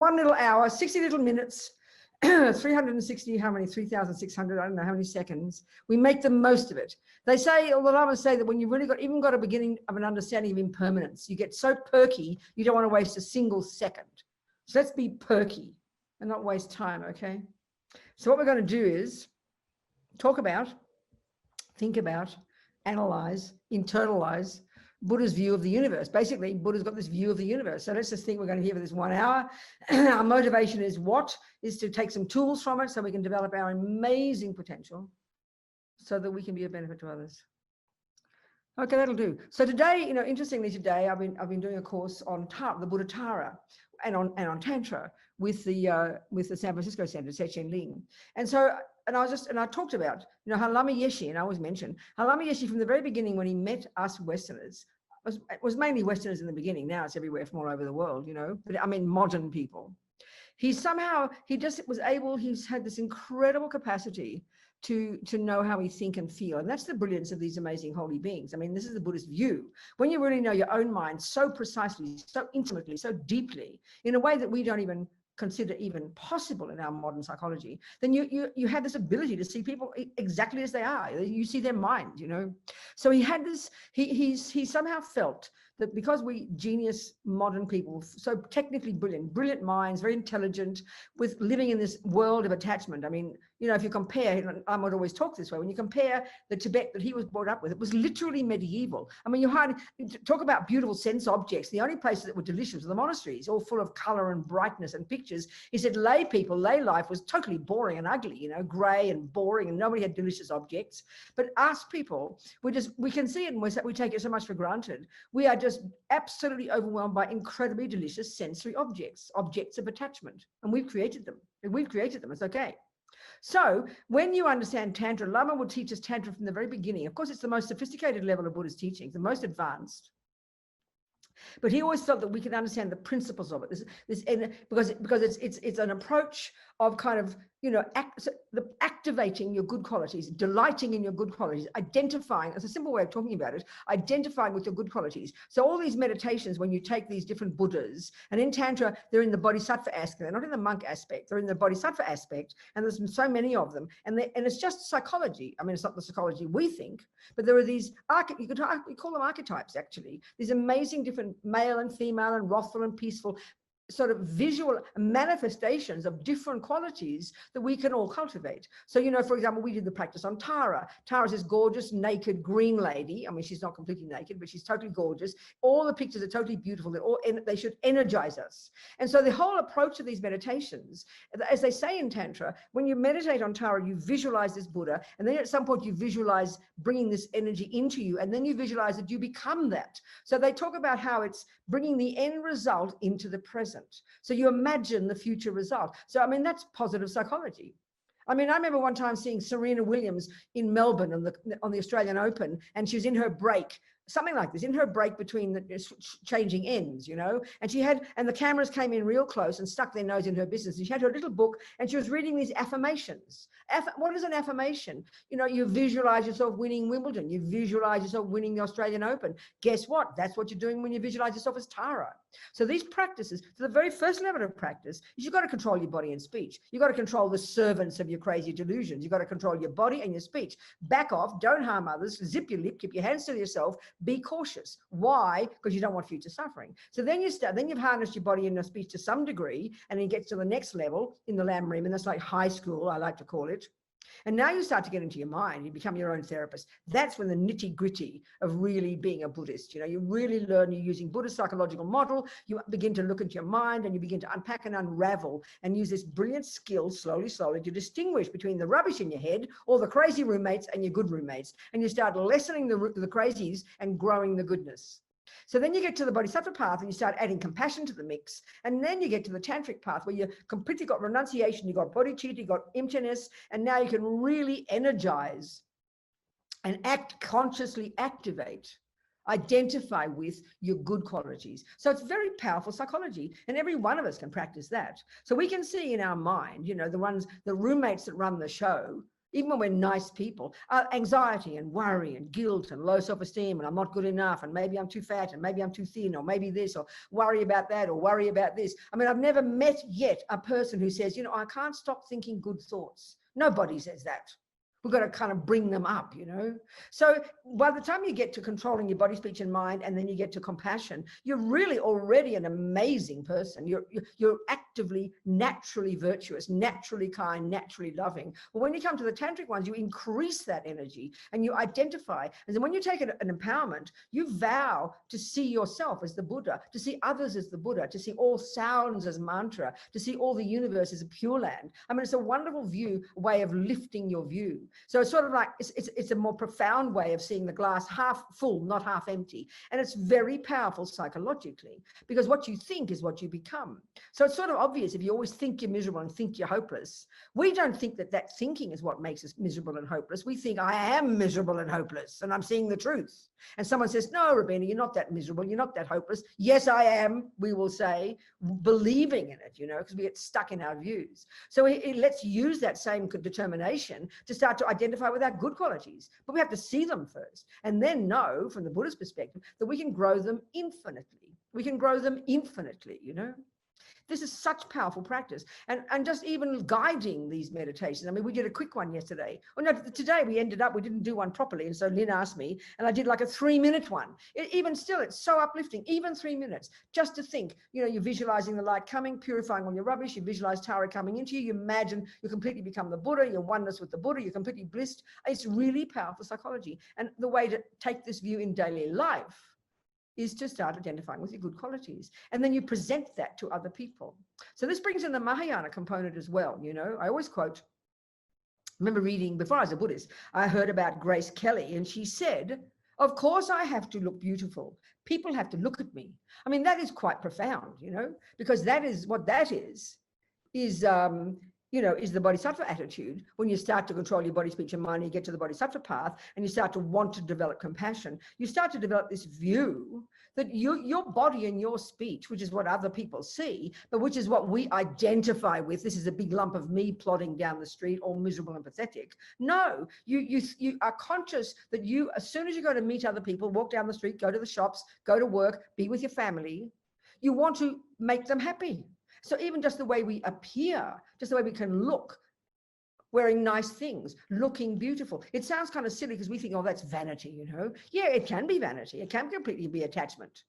one little hour, 60 little minutes, 360, how many, 3,600, I don't know how many seconds. We make the most of it. They say, or the Lamas say that when you've really got a beginning of an understanding of impermanence, you get so perky, you don't want to waste a single second. So let's be perky and not waste time, okay? So what we're going to do is talk about, think about, analyze, internalize Buddha's view of the universe. Basically, Buddha's got this view of the universe. So let's just think we're going to hear for this 1 hour. Our motivation is what? Is to take some tools from it so we can develop our amazing potential so that we can be a benefit to others. Okay, that'll do. So today, interestingly today, I've been doing a course on the Buddha Tara and on Tantra with the San Francisco Center, Sechen Ling. And so, I talked about, how Lama Yeshe, and I always mention, how Lama Yeshe from the very beginning when he met us Westerners, it was mainly Westerners in the beginning, now it's everywhere from all over the world, but I mean modern people. He's had this incredible capacity to know how we think and feel. And that's the brilliance of these amazing holy beings. I mean, this is the Buddhist view. When you really know your own mind so precisely, so intimately, so deeply, in a way that we don't even consider even possible in our modern psychology, then you have this ability to see people exactly as they are. You see their mind, So he had this, he somehow felt that because we genius modern people, so technically brilliant minds, very intelligent, with living in this world of attachment. I mean, if you compare, I would always talk this way, when you compare the Tibet that he was brought up with, it was literally medieval. I mean, you talk about beautiful sense objects. The only places that were delicious were the monasteries, all full of color and brightness and pictures. He said lay life was totally boring and ugly, gray and boring, and nobody had delicious objects. But us people, we can see it and we take it so much for granted. We are just absolutely overwhelmed by incredibly delicious sensory objects of attachment. And we've created them. It's okay. So when you understand Tantra, Lama will teach us Tantra from the very beginning. Of course, it's the most sophisticated level of Buddhist teaching, the most advanced. But he always felt that we could understand the principles of it. Because it's an approach of kind of, activating your good qualities, delighting in your good qualities, identifying, it's a simple way of talking about it, identifying with your good qualities. So all these meditations, when you take these different Buddhas, and in Tantra, they're in the Bodhisattva aspect, they're not in the monk aspect, they're in the Bodhisattva aspect, and there's so many of them. And it's just psychology. I mean, it's not the psychology we think, but there are these, you call them archetypes, actually, these amazing different male and female and wrathful and peaceful, sort of visual manifestations of different qualities that we can all cultivate. So, for example, we did the practice on Tara. Tara's this gorgeous, naked green lady. I mean, she's not completely naked, but she's totally gorgeous. All the pictures are totally beautiful. They should energize us. And so the whole approach of these meditations, as they say in Tantra, when you meditate on Tara, you visualize this Buddha, and then at some point you visualize bringing this energy into you, and then you visualize that you become that. So they talk about how it's bringing the end result into the present. So you imagine the future result. So, I mean, that's positive psychology. I mean, I remember one time seeing Serena Williams in Melbourne on the Australian Open, and she was in her break, something like this, in her break between the changing ends, and the cameras came in real close and stuck their nose in her business. And she had her little book and she was reading these affirmations. What is an affirmation? You visualize yourself winning Wimbledon. You visualize yourself winning the Australian Open. Guess what? That's what you're doing when you visualize yourself as Tara. So these practices, so the very first level of practice is you've got to control your body and speech. You've got to control the servants of your crazy delusions. You've got to control your body and your speech. Back off, don't harm others, zip your lip, keep your hands to yourself, be cautious. Why? Because you don't want future suffering. So then you've harnessed your body and your speech to some degree, and then it gets to the next level in the Lam Rim, and that's like high school, I like to call it. And now you start to get into your mind, you become your own therapist. That's when the nitty gritty of really being a Buddhist, you really learn, you're using Buddhist psychological model, you begin to look into your mind and you begin to unpack and unravel and use this brilliant skill slowly to distinguish between the rubbish in your head, all the crazy roommates and your good roommates. And you start lessening the crazies and growing the goodness. So then you get to the Bodhisattva path and you start adding compassion to the mix. And then you get to the Tantric path where you completely got renunciation, you got bodhicitta, you got emptiness, and now you can really energize and consciously activate, identify with your good qualities. So it's very powerful psychology, and every one of us can practice that. So we can see in our mind, the roommates that run the show, even when we're nice people, anxiety and worry and guilt and low self-esteem and I'm not good enough and maybe I'm too fat and maybe I'm too thin or maybe this or worry about that or worry about this. I mean, I've never met yet a person who says, I can't stop thinking good thoughts. Nobody says that. We've got to kind of bring them up, So by the time you get to controlling your body, speech, and mind, and then you get to compassion, you're really already an amazing person. You're actively, naturally virtuous, naturally kind, naturally loving. But when you come to the tantric ones, you increase that energy and you identify. And then when you take an empowerment, you vow to see yourself as the Buddha, to see others as the Buddha, to see all sounds as mantra, to see all the universe as a pure land. I mean, it's a wonderful way of lifting your view. So it's sort of like, it's a more profound way of seeing the glass half full, not half empty. And it's very powerful psychologically, because what you think is what you become. So it's sort of obvious if you always think you're miserable and think you're hopeless. We don't think that thinking is what makes us miserable and hopeless. We think I am miserable and hopeless and I'm seeing the truth. And someone says, no, Robina, you're not that miserable. You're not that hopeless. Yes, I am, we will say, believing in it, because we get stuck in our views. So let's use that same determination to start to identify with our good qualities. But we have to see them first and then know from the Buddhist perspective that we can grow them infinitely. We can grow them infinitely, This is such powerful practice. And just even guiding these meditations. I mean, we did a quick one yesterday. Oh, no, today we didn't do one properly. And so Lynn asked me, and I did like a 3-minute one. Even still, it's so uplifting, even 3 minutes, just to think, you're visualizing the light coming, purifying all your rubbish. You visualize Tara coming into you. You imagine you completely become the Buddha, you're oneness with the Buddha, you're completely blissed. It's really powerful psychology. And the way to take this view in daily life is to start identifying with your good qualities. And then you present that to other people. So this brings in the Mahayana component as well. I always quote, I remember reading, before I was a Buddhist, I heard about Grace Kelly, and she said, of course I have to look beautiful. People have to look at me. I mean, that is quite profound, because that is what that is the bodhisattva attitude. When you start to control your body, speech, and mind, you get to the bodhisattva path and you start to want to develop compassion. You start to develop this view that your body and your speech, which is what other people see, but which is what we identify with. This is a big lump of me plodding down the street, all miserable and pathetic. No, you are conscious that as soon as you go to meet other people, walk down the street, go to the shops, go to work, be with your family, you want to make them happy. So even just the way we appear, just the way we can look, wearing nice things, looking beautiful. It sounds kind of silly because we think, oh, that's vanity, Yeah, it can be vanity. It can completely be attachment.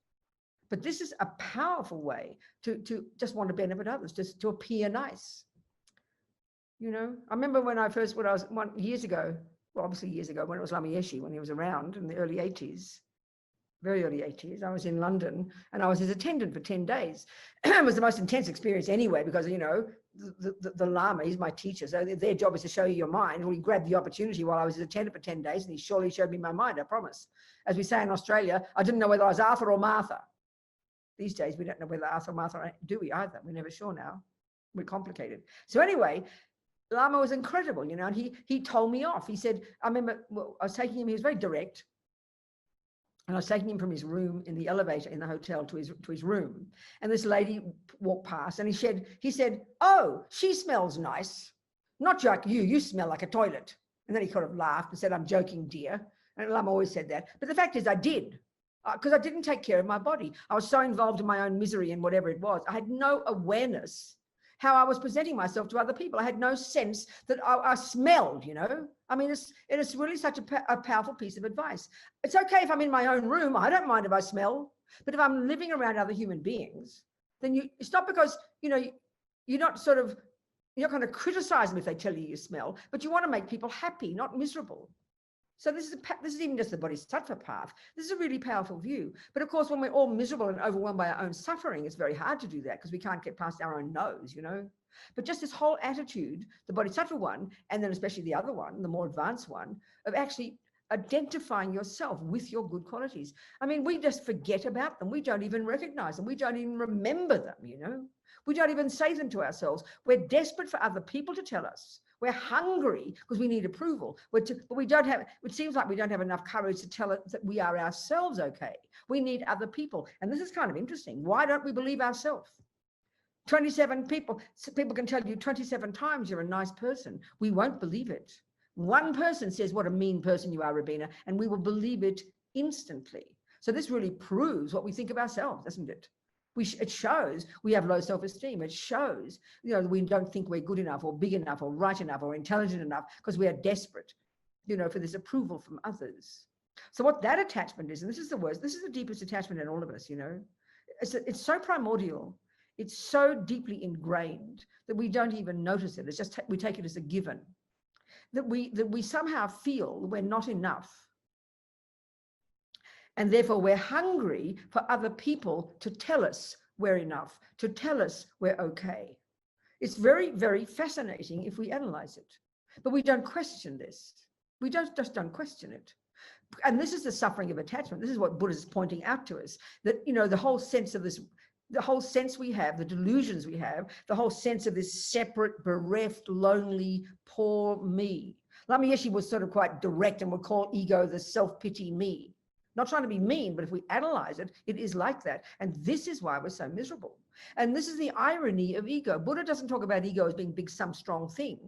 But this is a powerful way to just want to benefit others, just to appear nice. I remember when I was years ago, well, obviously years ago, when it was Lama Yeshe, when he was around in the early 80s, very early 80s, I was in London and I was his attendant for 10 days. It was the most intense experience anyway, because, the Lama, he's my teacher. So their job is to show you your mind. We grabbed the opportunity while I was his attendant for 10 days and he surely showed me my mind, I promise. As we say in Australia, I didn't know whether I was Arthur or Martha. These days, we don't know whether Arthur or Martha, do we either? We're never sure now. We're complicated. So anyway, Lama was incredible, and he told me off. He said, I remember I was taking him, he was very direct. And I was taking him from his room in the elevator in the hotel to his room. And this lady walked past and he said, oh, she smells nice. Not like you smell like a toilet. And then he kind of laughed and said, I'm joking, dear. And Lama always said that. But the fact is I did, because I didn't take care of my body. I was so involved in my own misery and whatever it was. I had no awareness how I was presenting myself to other people. I had no sense that I smelled, I mean, it is really such a powerful piece of advice. It's okay if I'm in my own room. I don't mind if I smell. But if I'm living around other human beings, then it's not because, you're not going to criticize them if they tell you smell, but you want to make people happy, not miserable. So this is even just the bodhisattva path. This is a really powerful view. But of course, when we're all miserable and overwhelmed by our own suffering, it's very hard to do that because we can't get past our own nose, But just this whole attitude, the bodhisattva one, and then especially the other one, the more advanced one, of actually identifying yourself with your good qualities. I mean, we just forget about them. We don't even recognize them. We don't even remember them, We don't even say them to ourselves. We're desperate for other people to tell us. We're hungry because we need approval. But we don't have, it seems like we don't have enough courage to tell it that we are ourselves okay. We need other people. And this is kind of interesting. Why don't we believe ourselves? 27 people can tell you 27 times you're a nice person. We won't believe it. One person says, what a mean person you are, Robina, and we will believe it instantly. So this really proves what we think of ourselves, doesn't it? It shows we have low self-esteem. It shows, we don't think we're good enough or big enough or right enough or intelligent enough because we are desperate, for this approval from others. So what that attachment is, and this is the worst, this is the deepest attachment in all of us, it's so primordial. It's so deeply ingrained that we don't even notice it. It's just, we take it as a given. That we somehow feel we're not enough. And therefore we're hungry for other people to tell us we're enough, to tell us we're okay. It's very, very fascinating if we analyze it. But we don't question this. We just don't question it. And this is the suffering of attachment. This is what Buddha is pointing out to us, that, the whole sense of this, the whole sense we have, the delusions we have, the whole sense of this separate, bereft, lonely, poor me. Lama Yeshe was sort of quite direct and would call ego the self-pity me. Not trying to be mean, but if we analyze it, it is like that. And this is why we're so miserable. And this is the irony of ego. Buddha doesn't talk about ego as being big, some strong thing.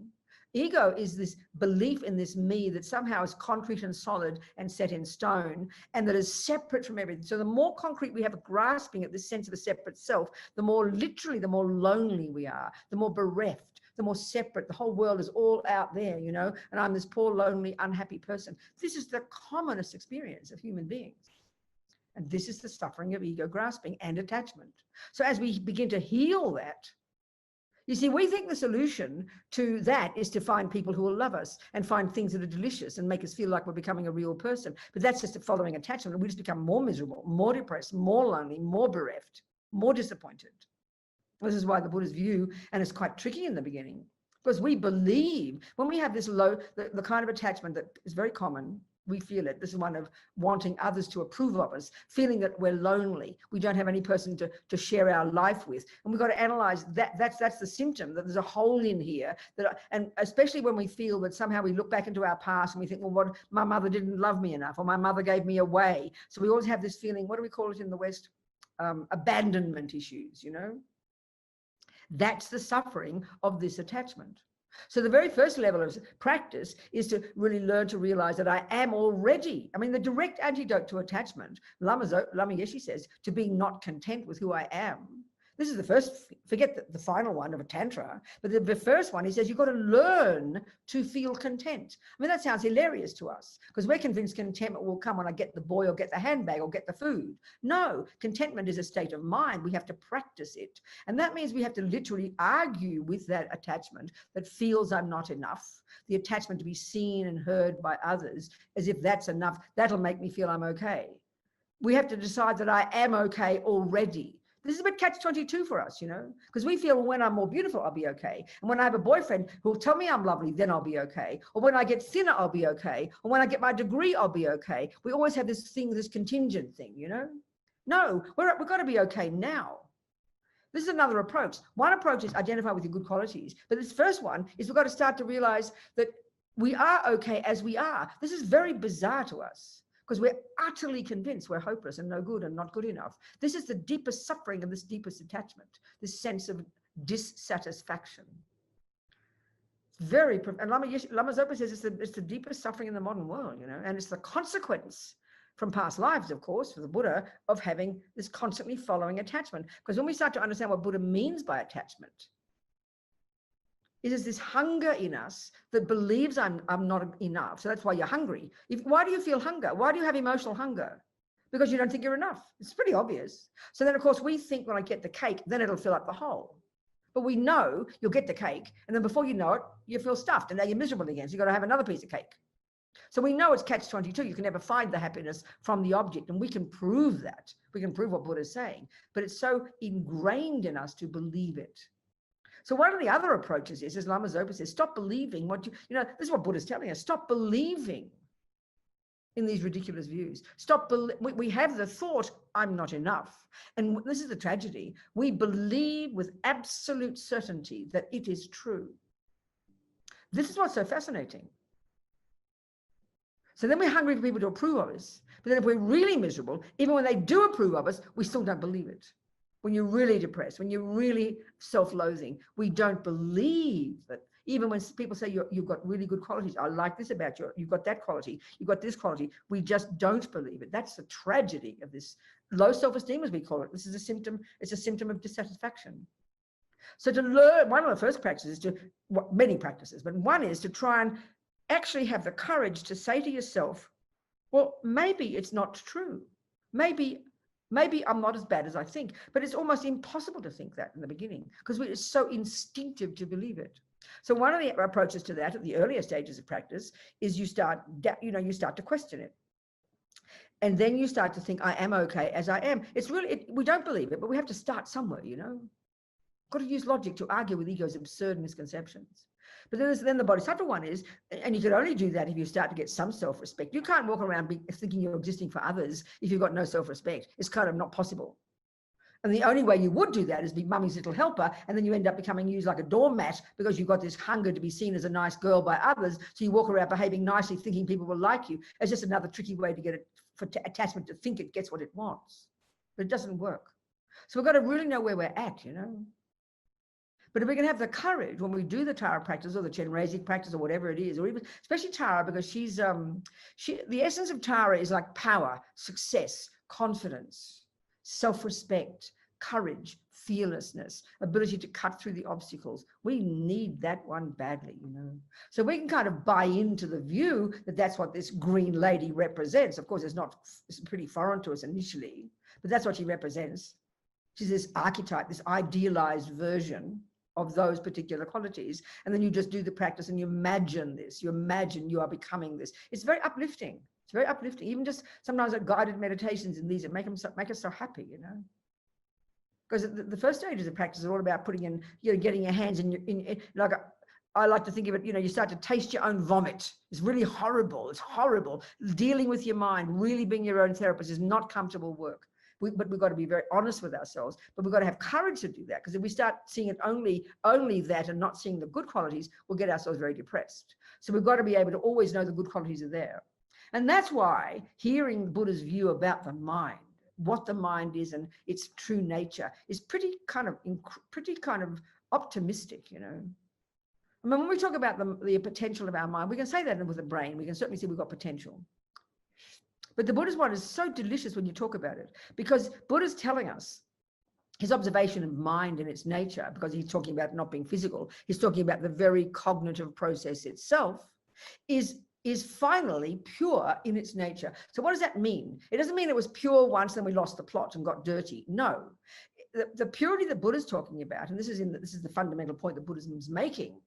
Ego is this belief in this me that somehow is concrete and solid and set in stone, and that is separate from everything. So the more concrete we have a grasping at this sense of a separate self, the more literally, the more lonely we are, the more bereft, the more separate. The whole world is all out there, and I'm this poor, lonely, unhappy person. This is the commonest experience of human beings. And this is the suffering of ego grasping and attachment. So as we begin to heal that, you see, we think the solution to that is to find people who will love us and find things that are delicious and make us feel like we're becoming a real person. But that's just a following attachment. And we just become more miserable, more depressed, more lonely, more bereft, more disappointed. This is why the Buddha's view, and it's quite tricky in the beginning, because we believe when we have this low, the kind of attachment that is very common, we feel it. This is one of wanting others to approve of us, feeling that we're lonely. We don't have any person to share our life with. And we've got to analyze that. That's the symptom, that there's a hole in here. And especially when we feel that somehow we look back into our past and we think, well, my mother didn't love me enough, or my mother gave me away. So we always have this feeling, what do we call it in the West? Abandonment issues, That's the suffering of this attachment. So the very first level of practice is to really learn to realize that I am already, the direct antidote to attachment, Lama Yeshe says, to being not content with who I am. This is the first, forget the final one of a tantra, but the first one, he says, you've got to learn to feel content. That sounds hilarious to us because we're convinced contentment will come when I get the boy or get the handbag or get the food. No, contentment is a state of mind. We have to practice it. And that means we have to literally argue with that attachment that feels I'm not enough, the attachment to be seen and heard by others as if that's enough. That'll make me feel I'm okay. We have to decide that I am okay already. This is a bit catch-22 for us, because we feel when I'm more beautiful, I'll be okay. And when I have a boyfriend who'll tell me I'm lovely, then I'll be okay. Or when I get thinner, I'll be okay. Or when I get my degree, I'll be okay. We always have this thing, this contingent thing, No, we've got to be okay now. This is another approach. One approach is identify with your good qualities. But this first one is we've got to start to realize that we are okay as we are. This is very bizarre to us, because we're utterly convinced we're hopeless and no good and not good enough. This is the deepest suffering of this deepest attachment, this sense of dissatisfaction. And Lama Zopa says it's the deepest suffering in the modern world, and it's the consequence from past lives, of course, for the Buddha, of having this constantly following attachment. Because when we start to understand what Buddha means by attachment, it is this hunger in us that believes I'm not enough. So that's why you're hungry. Why do you feel hunger? Why do you have emotional hunger? Because you don't think you're enough. It's pretty obvious. So then, of course, we think when I get the cake, then it'll fill up the hole. But we know you'll get the cake, and then before you know it, you feel stuffed, and now you're miserable again. So you've got to have another piece of cake. So we know it's catch-22. You can never find the happiness from the object, and we can prove that. We can prove what Buddha is saying. But it's so ingrained in us to believe it. So one of the other approaches is, as Lama Zopa says, stop believing what this is what Buddha's telling us. Stop believing in these ridiculous views. We have the thought, I'm not enough. And this is the tragedy. We believe with absolute certainty that it is true. This is what's so fascinating. So then we're hungry for people to approve of us. But then if we're really miserable, even when they do approve of us, we still don't believe it. When you're really depressed, when you're really self-loathing, we don't believe that Even when people say you've got really good qualities, I like this about you, you've got that quality, you've got this quality, we just don't believe it. That's the tragedy of this low self-esteem, as we call it. This is a symptom, it's a symptom of dissatisfaction. So to learn, one of the first practices is many practices, but one is to try and actually have the courage to say to yourself, well, maybe it's not true. Maybe I'm not as bad as I think, but it's almost impossible to think that in the beginning because it's so instinctive to believe it. So one of the approaches to that at the earlier stages of practice is you start to question it. And then you start to think, I am okay as I am. It's really, we don't believe it, but we have to start somewhere, Got to use logic to argue with ego's absurd misconceptions. But then the bodhisattva one is, and you can only do that if you start to get some self-respect. You can't walk around thinking you're existing for others if you've got no self-respect. It's kind of not possible. And the only way you would do that is be mummy's little helper, and then you end up becoming used like a doormat because you've got this hunger to be seen as a nice girl by others. So you walk around behaving nicely, thinking people will like you. It's just another tricky way to get it for attachment to think it gets what it wants. But it doesn't work. So we've got to really know where we're at, But if we can have the courage when we do the Tara practice or the Chenrezig practice or whatever it is, or even especially Tara, because the essence of Tara is like power, success, confidence, self-respect, courage, fearlessness, ability to cut through the obstacles. We need that one badly, So we can kind of buy into the view that that's what this green lady represents. Of course, it's pretty foreign to us initially, but that's what she represents. She's this archetype, this idealized version of those particular qualities. And then you just do the practice and you imagine this. You imagine you are becoming this. It's very uplifting. It's very uplifting. Even just sometimes at guided meditations and these, make us so happy, Because the first stages of practice are all about putting in, getting your hands in like I like to think of it, you start to taste your own vomit. It's really horrible. It's horrible. Dealing with your mind, really being your own therapist is not comfortable work. But we've got to be very honest with ourselves, but we've got to have courage to do that, because if we start seeing it only that and not seeing the good qualities, we'll get ourselves very depressed. So we've got to be able to always know the good qualities are there. And that's why hearing Buddha's view about the mind, what the mind is and its true nature, is pretty kind of optimistic, I mean, when we talk about the potential of our mind, we can say that with the brain. We can certainly see we've got potential. But the Buddhist one is so delicious when you talk about it, because Buddha's telling us his observation of mind and its nature, because he's talking about not being physical, he's talking about the very cognitive process itself, is finally pure in its nature. So what does that mean? It doesn't mean it was pure once, then we lost the plot and got dirty. No. The purity that Buddha's talking about, and this is the fundamental point that Buddhism is making,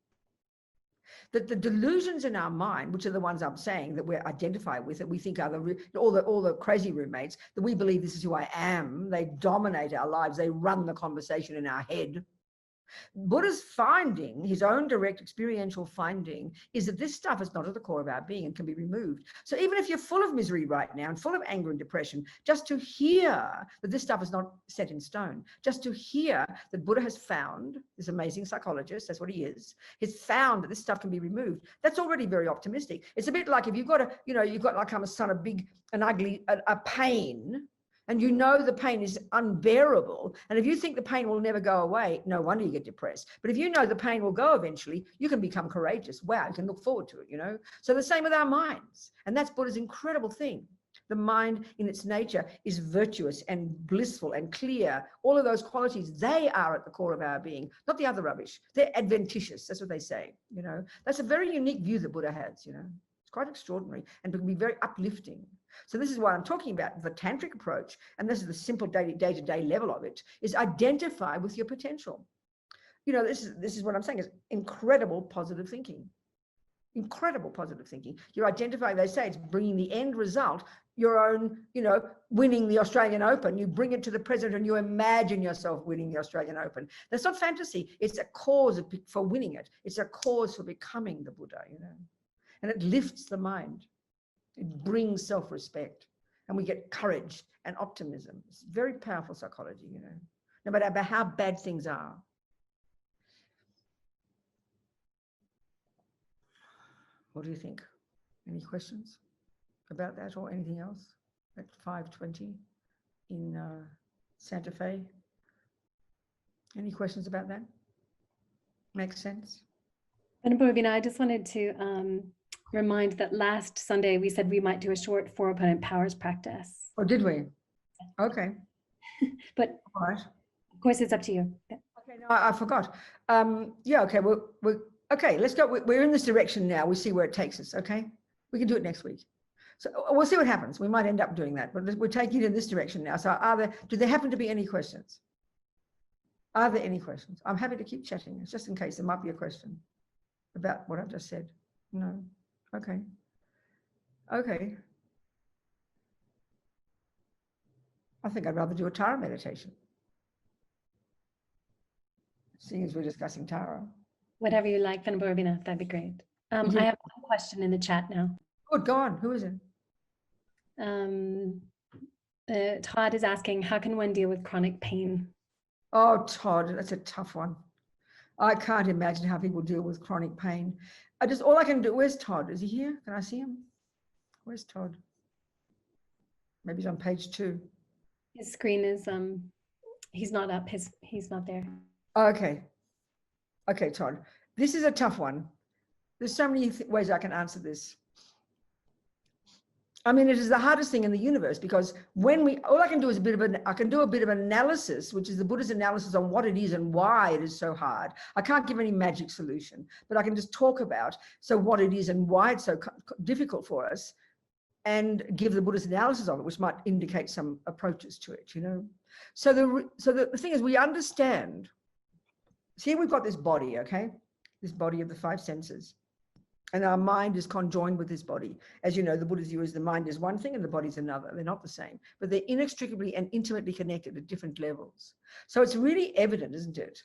that the delusions in our mind, which are the ones I'm saying that we're identified with, that we think are all the crazy roommates, that we believe this is who I am, they dominate our lives, they run the conversation in our head. Buddha's finding, his own direct experiential finding, is that this stuff is not at the core of our being and can be removed. So even if you're full of misery right now and full of anger and depression, just to hear that this stuff is not set in stone, just to hear that Buddha has found, this amazing psychologist, that's what he is, has found that this stuff can be removed, that's already very optimistic. It's a bit like if you've got like a son, a pain, and the pain is unbearable, and if you think the pain will never go away, no wonder you get depressed. But if you know the pain will go eventually, you can become courageous. Wow, you can look forward to it, So the same with our minds. And that's Buddha's incredible thing. The mind in its nature is virtuous and blissful and clear. All of those qualities, they are at the core of our being, not the other rubbish. They're adventitious, that's what they say, That's a very unique view that Buddha has, It's quite extraordinary and can be very uplifting. So this is what I'm talking about, the tantric approach, and this is the simple day-to-day level of it, is identify with your potential. This is what I'm saying, is incredible positive thinking. Incredible positive thinking. You're identifying, they say, it's bringing the end result, your own, winning the Australian Open. You bring it to the present and you imagine yourself winning the Australian Open. That's not fantasy. It's a cause for winning it. It's a cause for becoming the Buddha, And it lifts the mind. It brings self-respect, and we get courage and optimism. It's very powerful psychology, no matter how bad things are. What do you think? Any questions about that or anything else at 5:20 in Santa Fe? Any questions about that? Makes sense? And Robina, I just wanted to remind that last Sunday we said we might do a short 4 opponent powers practice. Oh, did we? Okay. But All right. of course, it's up to you. Okay, no, I forgot. Yeah, okay, okay, let's go. We're in this direction now. We see where it takes us, okay? We can do it next week. So we'll see what happens. We might end up doing that, but we're taking it in this direction now. So do there happen to be any questions? Are there any questions? I'm happy to keep chatting, just in case there might be a question about what I've just said. No? Okay. Okay. I think I'd rather do a Tara meditation, seeing as we're discussing Tara. Whatever you like, Venerable Robina, that'd be great. I have one question in the chat now. Good, go on. Who is it? Todd is asking, how can one deal with chronic pain? Oh, Todd, that's a tough one. I can't imagine how people deal with chronic pain. All I can do, where's Todd? Is he here? Can I see him? Where's Todd? Maybe he's on page 2. His screen is, he's not up, he's not there. Okay. Okay, Todd. This is a tough one. There's so many ways I can answer this. I mean, it is the hardest thing in the universe, because all I can do is I can do a bit of analysis, which is the Buddha's analysis on what it is and why it is so hard. I can't give any magic solution, but I can just talk about what it is and why it's so difficult for us, and give the Buddha's analysis of it, which might indicate some approaches to it, you know. So the thing is, we understand. So here we've got this body, okay? This body of the 5 senses. And our mind is conjoined with this body. As you know, the Buddha's view is the mind is one thing and the body is another. They're not the same, but they're inextricably and intimately connected at different levels. So it's really evident, isn't it?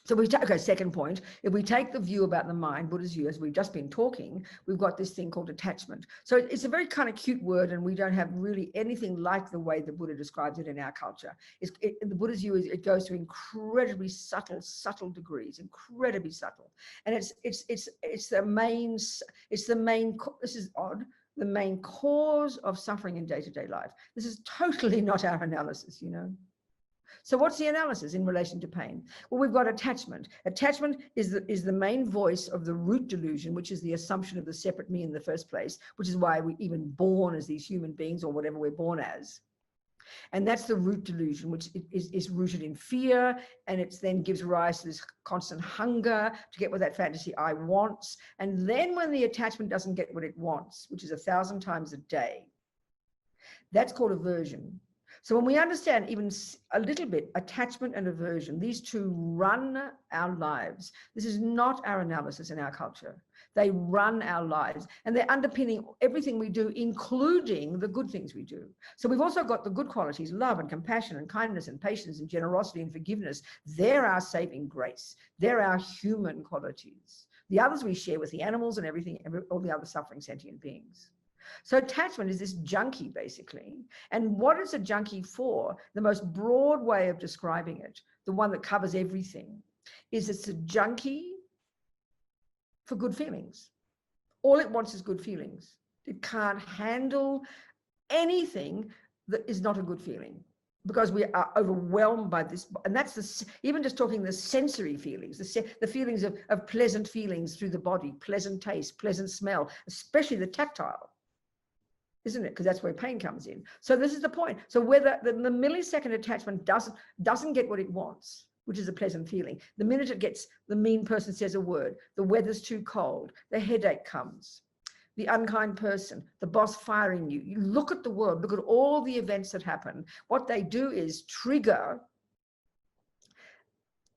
So second point, if we take the view about the mind, Buddha's view, as we've just been talking, we've got this thing called attachment. So it's a very kind of cute word, and we don't have really anything like the way the Buddha describes it in our culture. The Buddha's view is it goes to incredibly subtle degrees, incredibly subtle. And it's the main, this is odd, the main cause of suffering in day-to-day life. This is totally not our analysis, you know. So what's the analysis in relation to pain? Well, we've got attachment. Attachment is the main voice of the root delusion, which is the assumption of the separate me in the first place, which is why we're even born as these human beings, or whatever we're born as. And that's the root delusion, which is rooted in fear, and it then gives rise to this constant hunger to get what that fantasy I wants. And then when the attachment doesn't get what it wants, which is 1,000 times a day, that's called aversion. So when we understand even a little bit attachment and aversion, these two run our lives. This is not our analysis in our culture. They run our lives, and they're underpinning everything we do, including the good things we do. So we've also got the good qualities, love and compassion and kindness and patience and generosity and forgiveness. They're our saving grace. They're our human qualities. The others we share with the animals and all the other suffering sentient beings. So attachment is this junkie, basically. And what is a junkie for? The most broad way of describing it, the one that covers everything, is it's a junkie for good feelings. All it wants is good feelings. It can't handle anything that is not a good feeling, because we are overwhelmed by this. And that's even just talking the sensory feelings, the feelings of pleasant feelings through the body, pleasant taste, pleasant smell, especially the tactile. Isn't it? Because that's where pain comes in. So this is the point. So whether the millisecond attachment doesn't get what it wants, which is a pleasant feeling, the minute it gets, the mean person says a word, the weather's too cold, the headache comes, the unkind person, the boss firing you. You look at the world, look at all the events that happen. What they do is trigger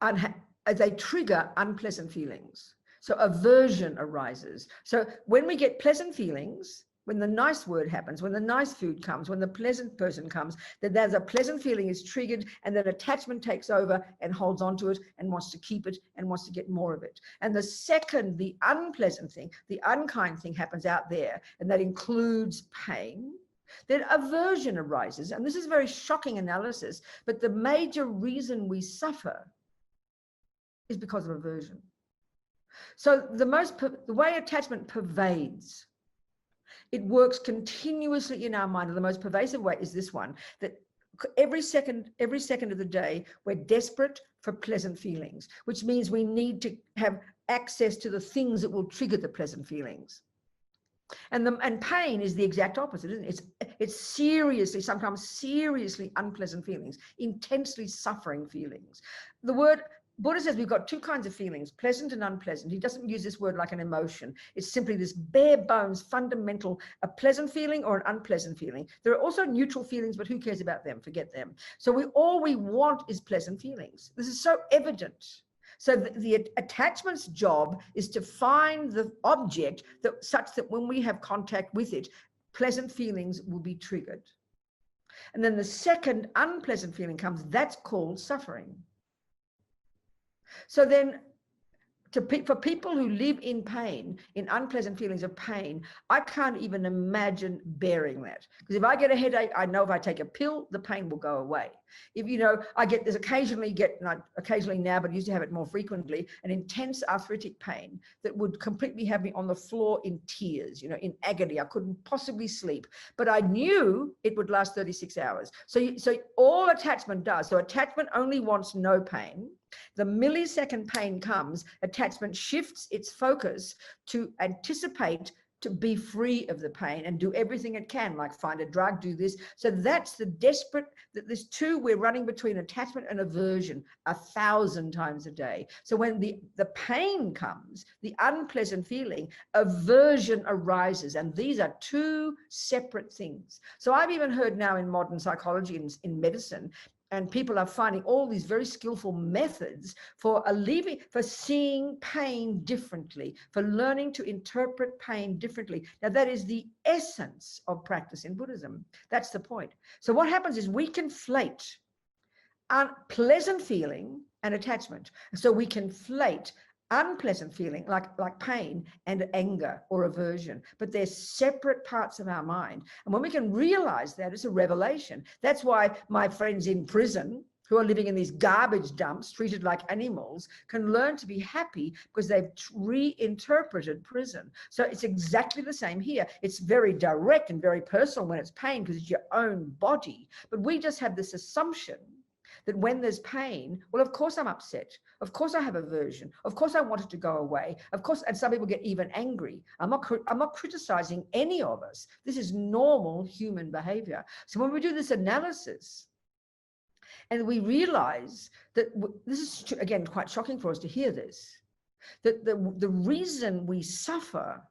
unpleasant feelings. So aversion arises. So when we get pleasant feelings, when the nice word happens, when the nice food comes, when the pleasant person comes, that there's a pleasant feeling is triggered, and then attachment takes over and holds onto it and wants to keep it and wants to get more of it. And the second the unpleasant thing, the unkind thing happens out there, and that includes pain, then aversion arises. And this is very shocking analysis, but the major reason we suffer is because of aversion. So the way attachment pervades, it works continuously in our mind. And the most pervasive way is this one, that every second of the day, we're desperate for pleasant feelings, which means we need to have access to the things that will trigger the pleasant feelings. And pain is the exact opposite, isn't it? It's seriously, sometimes seriously unpleasant feelings, intensely suffering feelings. The word Buddha says we've got two kinds of feelings, pleasant and unpleasant. He doesn't use this word like an emotion. It's simply this bare bones, fundamental, a pleasant feeling or an unpleasant feeling. There are also neutral feelings, but who cares about them? Forget them. So all we want is pleasant feelings. This is so evident. So the attachment's job is to find the object such that when we have contact with it, pleasant feelings will be triggered. And then the second unpleasant feeling comes, that's called suffering. So then for people who live in pain, in unpleasant feelings of pain, I can't even imagine bearing that. Because if I get a headache, I know if I take a pill, the pain will go away. If, there's occasionally now, but I used to have it more frequently, an intense arthritic pain that would completely have me on the floor in tears, in agony. I couldn't possibly sleep, but I knew it would last 36 hours. So all attachment does, so attachment only wants no pain. The millisecond pain comes, attachment shifts its focus to anticipate, to be free of the pain and do everything it can, like find a drug, do this. So that's there's two, we're running between attachment and aversion 1,000 times a day. So when the pain comes, the unpleasant feeling, aversion arises. And these are two separate things. So I've even heard now in modern psychology, in medicine, and people are finding all these very skillful methods for seeing pain differently, for learning to interpret pain differently. Now, that is the essence of practice in Buddhism. That's the point. So what happens is we conflate unpleasant feeling and attachment. So we conflate unpleasant feeling like pain and anger or aversion, but they're separate parts of our mind. And when we can realize that, it's a revelation. That's why my friends in prison who are living in these garbage dumps, treated like animals, can learn to be happy because they've reinterpreted prison. So it's exactly the same here. It's very direct and very personal when it's pain because it's your own body. But we just have this assumption that when there's pain, well, of course I'm upset. Of course I have aversion. Of course I want it to go away. Of course, and some people get even angry. I'm not criticizing any of us. This is normal human behavior. So when we do this analysis and we realize that this is, again, quite shocking for us to hear this, that the reason we suffer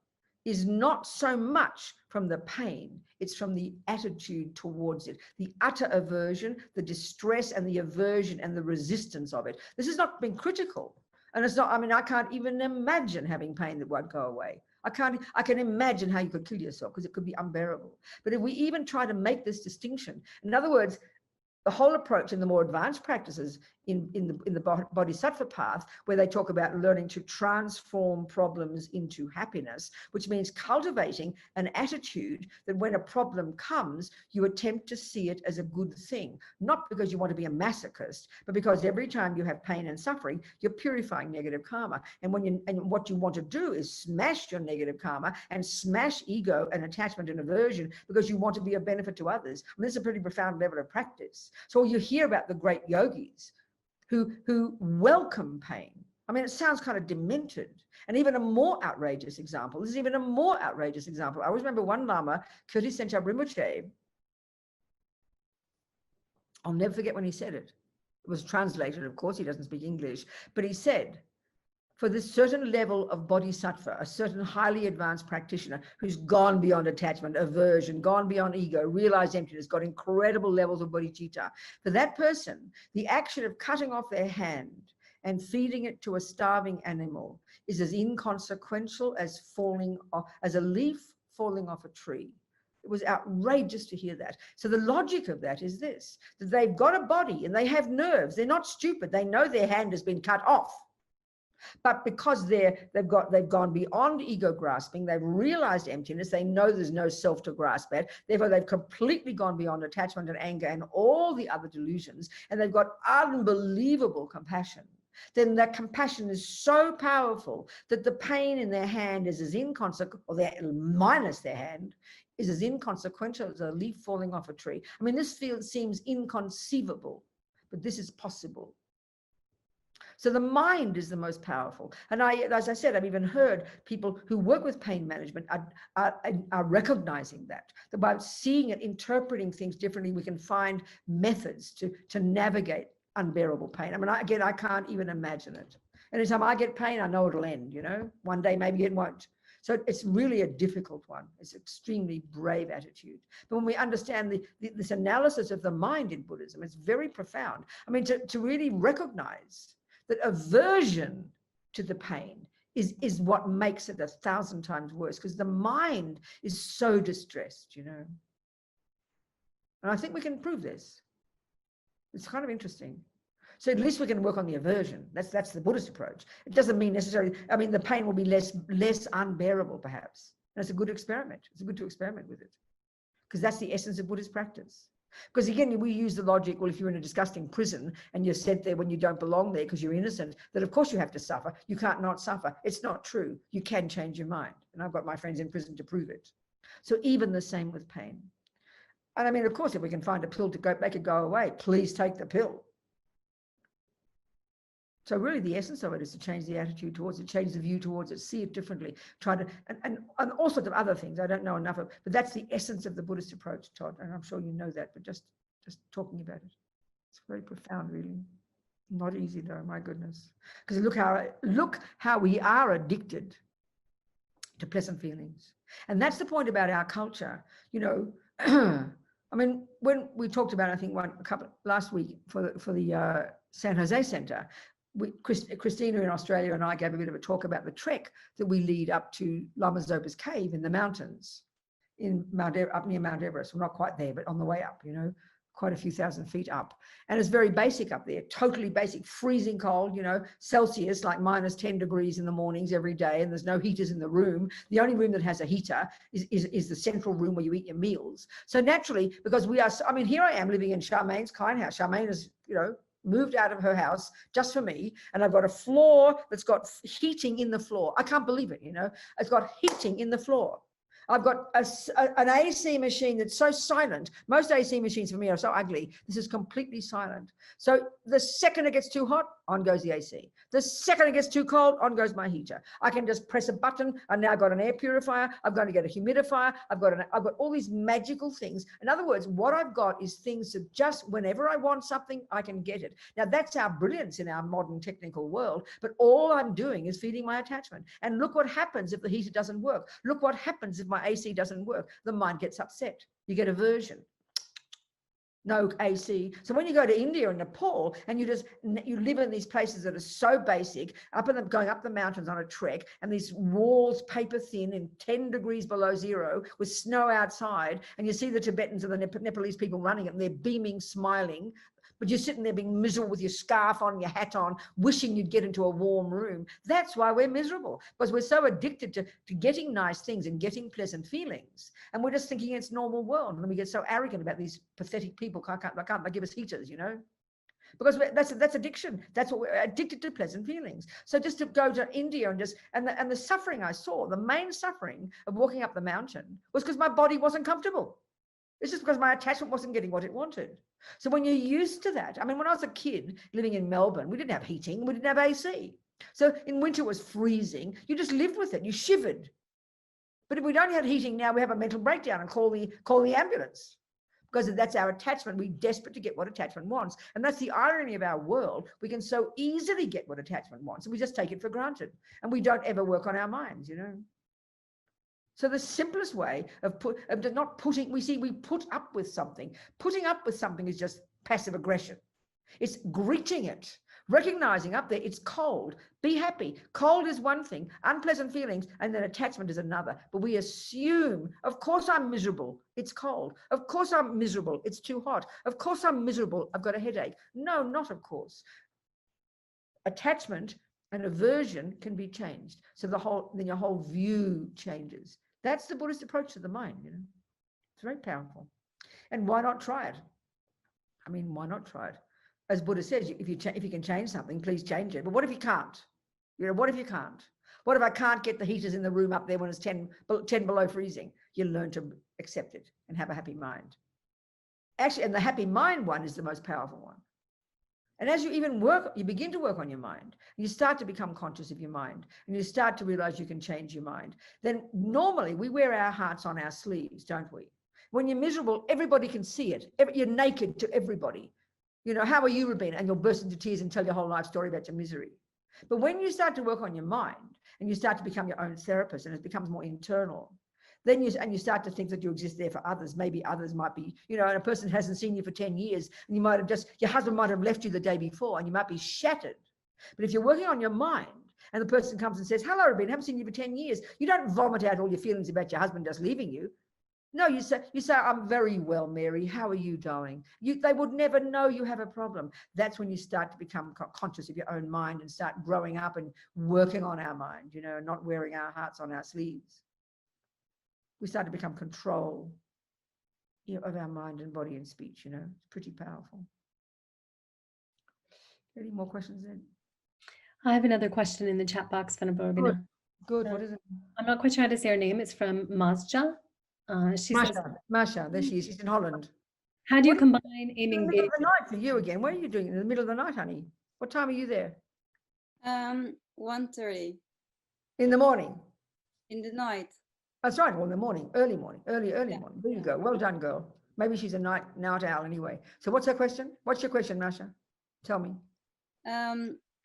is not so much from the pain, it's from the attitude towards it, the utter aversion, the distress and the aversion and the resistance of it. This has not been critical. And it's not, I can't even imagine having pain that won't go away. I can imagine how you could kill yourself because it could be unbearable. But if we even try to make this distinction, in other words, the whole approach in the more advanced practices in the Bodhisattva path, where they talk about learning to transform problems into happiness, which means cultivating an attitude that when a problem comes, you attempt to see it as a good thing, not because you want to be a masochist, but because every time you have pain and suffering, you're purifying negative karma. And what you want to do is smash your negative karma and smash ego and attachment and aversion because you want to be a benefit to others. And this is a pretty profound level of practice. So you hear about the great yogis who welcome pain. It sounds kind of demented. And even a more outrageous example, this is even a more outrageous example. I always remember one Lama, Courtin Rinpoche, I'll never forget when he said it. It was translated, of course, he doesn't speak English, but he said, for this certain level of bodhisattva, a certain highly advanced practitioner who's gone beyond attachment, aversion, gone beyond ego, realized emptiness, got incredible levels of bodhicitta. For that person, the action of cutting off their hand and feeding it to a starving animal is as inconsequential as a leaf falling off a tree. It was outrageous to hear that. So the logic of that is this, that they've got a body and they have nerves. They're not stupid. They know their hand has been cut off. But because they've gone beyond ego grasping, they've realized emptiness, they know there's no self to grasp at, therefore they've completely gone beyond attachment and anger and all the other delusions, and they've got unbelievable compassion. Then that compassion is so powerful that the pain in their hand is as inconsequential, or minus their hand, is as inconsequential as a leaf falling off a tree. I mean, this field seems inconceivable, but this is possible. So the mind is the most powerful. And as I said, I've even heard people who work with pain management are recognizing that by seeing it, interpreting things differently, we can find methods to navigate unbearable pain. I mean, again, I can't even imagine it. Anytime I get pain, I know it'll end, you know, one day maybe it won't. So it's really a difficult one. It's an extremely brave attitude. But when we understand this analysis of the mind in Buddhism, it's very profound. I mean, to really recognize that aversion to the pain is what makes it 1,000 times worse, because the mind is so distressed, you know. And I think we can prove this. It's kind of interesting. So at least we can work on the aversion. That's the Buddhist approach. It doesn't mean necessarily, I mean, the pain will be less unbearable, perhaps. And it's a good experiment. It's good to experiment with it, because that's the essence of Buddhist practice. Because again, we use the logic, well, if you're in a disgusting prison and you're sent there when you don't belong there because you're innocent, that of course you have to suffer. You can't not suffer. It's not true. You can change your mind. And I've got my friends in prison to prove it. So even the same with pain. And I mean, of course, if we can find a pill to make it go away, please take the pill. So really the essence of it is to change the attitude towards it, change the view towards it, see it differently, try to, and all sorts of other things I don't know enough of, but that's the essence of the Buddhist approach, Todd, and I'm sure you know that, but just talking about it. It's very profound, really. Not easy though, my goodness. Because look how we are addicted to pleasant feelings. And that's the point about our culture, you know. I mean, when we talked about, I think last week for the San Jose Center, Christina in Australia and I gave a bit of a talk about the trek that we lead up to Lama Zopa's cave in the mountains up near Mount Everest. We're not quite there, but on the way up, you know, quite a few thousand feet up. And it's very basic up there, totally basic, freezing cold, you know, Celsius, like -10 degrees in the mornings every day. And there's no heaters in the room. The only room that has a heater is the central room where you eat your meals. So naturally, because I mean, here I am living in Charmaine's kind house. Charmaine is, you know, moved out of her house just for me, and I've got a floor that's got heating in the floor. I can't believe it, you know. It's got heating in the floor. I've got an AC machine that's so silent. Most AC machines for me are so ugly. This is completely silent. So the second it gets too hot, on goes the AC. The second it gets too cold, on goes my heater. I can just press a button, and now I've got an air purifier. I've got to get a humidifier. I've got all these magical things. In other words, what I've got is things that just whenever I want something, I can get it. Now that's our brilliance in our modern technical world, but all I'm doing is feeding my attachment. And look what happens if the heater doesn't work. Look what happens if my AC doesn't work. The mind gets upset. You get aversion. No AC. So when you go to India and Nepal and you live in these places that are so basic, going up the mountains on a trek, and these walls paper thin and 10 degrees below zero with snow outside, and you see the Tibetans and the Nepalese people running it, and they're beaming, smiling, but you're sitting there being miserable with your scarf on, your hat on, wishing you'd get into a warm room. That's why we're miserable, because we're so addicted to getting nice things and getting pleasant feelings. And we're just thinking it's normal world. And then we get so arrogant about these pathetic people, can't they give us heaters, you know? Because that's addiction. That's what we're addicted to, pleasant feelings. So just to go to India and the suffering I saw, the main suffering of walking up the mountain was because my body wasn't comfortable. It's just because my attachment wasn't getting what it wanted. So when you're used to that, I mean, when I was a kid living in Melbourne, we didn't have heating, we didn't have AC. So in winter it was freezing. You just lived with it. You shivered. But if we don't have heating now, we have a mental breakdown and call the ambulance. Because that's our attachment. We're desperate to get what attachment wants. And that's the irony of our world. We can so easily get what attachment wants, and we just take it for granted. And we don't ever work on our minds, you know. So the simplest way of not putting, we put up with something. Putting up with something is just passive aggression. It's greeting it, recognizing up there, it's cold. Be happy. Cold is one thing, unpleasant feelings, and then attachment is another. But we assume, of course I'm miserable, it's cold. Of course I'm miserable, it's too hot. Of course I'm miserable, I've got a headache. No, not of course. Attachment and aversion can be changed. So then your whole view changes. That's the Buddhist approach to the mind, you know. It's very powerful. And why not try it? I mean, why not try it? As Buddha says, if you can change something, please change it. But what if you can't? You know, what if you can't? What if I can't get the heaters in the room up there when it's 10 below freezing? you learn to accept it and have a happy mind. Actually, and the happy mind one is the most powerful one. And as you begin to work on your mind, you start to become conscious of your mind, and you start to realize you can change your mind. Then normally we wear our hearts on our sleeves, don't we? When you're miserable, everybody can see it. You're naked to everybody. You know, how are you, Robina? And you'll burst into tears and tell your whole life story about your misery. But when you start to work on your mind and you start to become your own therapist, and it becomes more internal, then you start to think that you exist there for others. Maybe others might be, you know, and a person hasn't seen you for 10 years, and you might have your husband might have left you the day before, and you might be shattered. But if you're working on your mind, and the person comes and says, hello, Robina, haven't seen you for 10 years, you don't vomit out all your feelings about your husband just leaving you. No, you say, I'm very well, Mary. How are you, darling? They would never know you have a problem. That's when you start to become conscious of your own mind and start growing up and working on our mind, you know, not wearing our hearts on our sleeves. We start to become control, you know, of our mind and body and speech, you know. It's pretty powerful. Any more questions then? I have another question in the chat box, Venerable Robina. Good. What is it? I'm not quite sure how to say her name. It's from Mazja. She says, Masha, there she is. She's in Holland. How do you combine aiming big? Middle of the night for you again. What are you doing in the middle of the night, honey? What time are you there? 1:30. In the morning? In the night. That's right. Well, in the morning, early morning. There you go. Well done, girl. Maybe she's a night owl anyway. So what's her question? What's your question, Masha? Tell me.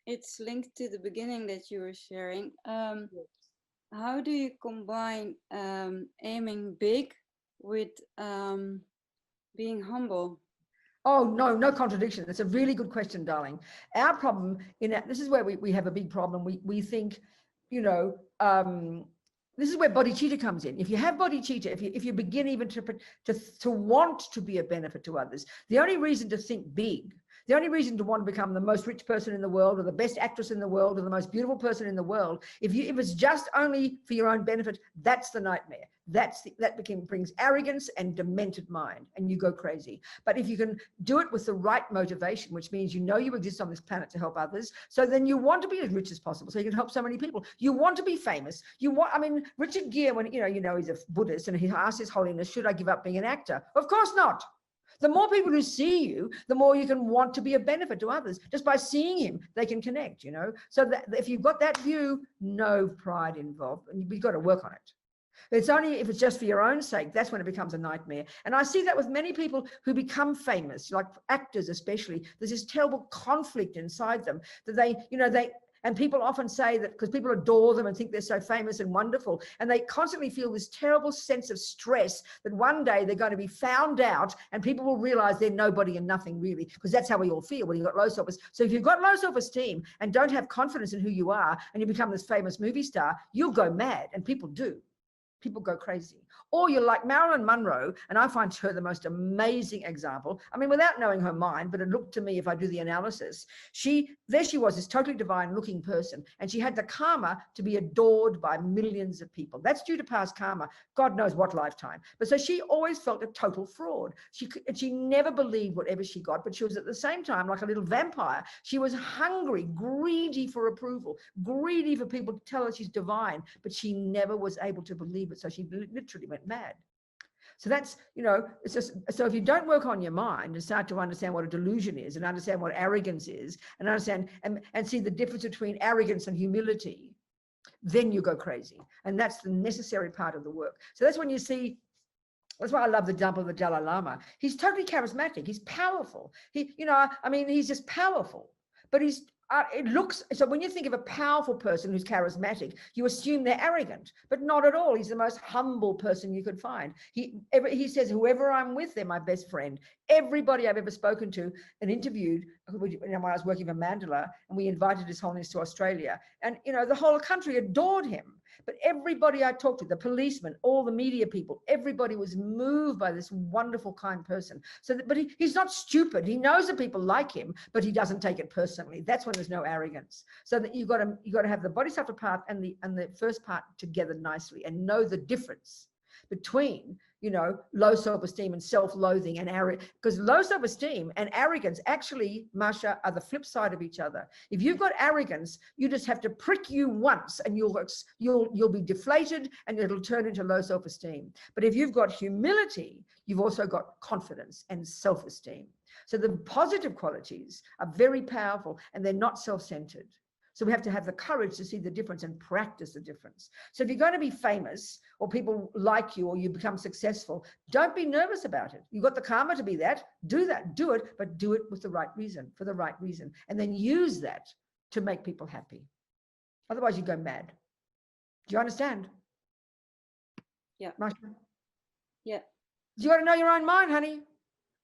It's linked to the beginning that you were sharing. How do you combine aiming big with being humble? Oh, no contradiction. That's a really good question, darling. Our problem this is where we have a big problem. We think, you know, this is where bodhicitta comes in. If you have bodhicitta, if you begin even to want to be a benefit to others, the only reason to think big, the only reason to want to become the most rich person in the world, or the best actress in the world, or the most beautiful person in the world, if it's just only for your own benefit, that's the nightmare. That brings arrogance and demented mind, and you go crazy. But if you can do it with the right motivation, which means you know you exist on this planet to help others, so then you want to be as rich as possible, so you can help so many people. You want to be famous. Richard Gere, when you know he's a Buddhist, and he asked His Holiness, should I give up being an actor? Of course not. The more people who see you, the more you can want to be a benefit to others. Just by seeing him, they can connect, you know. So that if you've got that view, no pride involved, and you've got to work on it. It's only if it's just for your own sake, that's when it becomes a nightmare. And I see that with many people who become famous, like actors especially. There's this terrible conflict inside them that and people often say that because people adore them and think they're so famous and wonderful, and they constantly feel this terrible sense of stress that one day they're going to be found out and people will realize they're nobody and nothing really, because that's how we all feel when you've got low self-esteem. So if you've got low self-esteem and don't have confidence in who you are, and you become this famous movie star, you'll go mad, and people do. People go crazy. Or you're like Marilyn Monroe, and I find her the most amazing example. I mean, without knowing her mind, but it looked to me, if I do the analysis, there she was, this totally divine looking person, and she had the karma to be adored by millions of people. That's due to past karma, God knows what lifetime. But so she always felt a total fraud. She never believed whatever she got, but she was at the same time like a little vampire. She was hungry, greedy for approval, greedy for people to tell her she's divine, but she never was able to believe it. So she literally went mad. So that's, you know, it's just, so if you don't work on your mind and start to understand what a delusion is, and understand what arrogance is, and understand and see the difference between arrogance and humility, then you go crazy. And that's the necessary part of the work. So that's when you see, that's why I love the example of the Dalai Lama. He's totally charismatic. He's powerful. He's just powerful, but it looks, so when you think of a powerful person who's charismatic, you assume they're arrogant, but not at all. He's the most humble person you could find. He says, whoever I'm with, they're my best friend. Everybody I've ever spoken to and interviewed, when I was working for Mandela, and we invited His Holiness to Australia, and, you know, the whole country adored him. But everybody I talked to, the policemen, all the media people, everybody was moved by this wonderful, kind person. But he's not stupid. He knows that people like him, but he doesn't take it personally. That's when there's no arrogance. So that you've got to have the bodhisattva part and the first part together nicely, and know the difference. between, you know, low self-esteem and self-loathing and arrogance, because low self-esteem and arrogance actually, Masha, are the flip side of each other. If you've got arrogance, you just have to prick you once and you'll be deflated and it'll turn into low self-esteem. But if you've got humility, you've also got confidence and self-esteem. So the positive qualities are very powerful and they're not self-centered. So we have to have the courage to see the difference and practice the difference. So if you're going to be famous or people like you or you become successful, don't be nervous about it. You've got the karma to be that, do it, but do it with the right reason, for the right reason. And then use that to make people happy. Otherwise you go mad. Do you understand? Yeah. Masha? Yeah. You got to know your own mind, honey.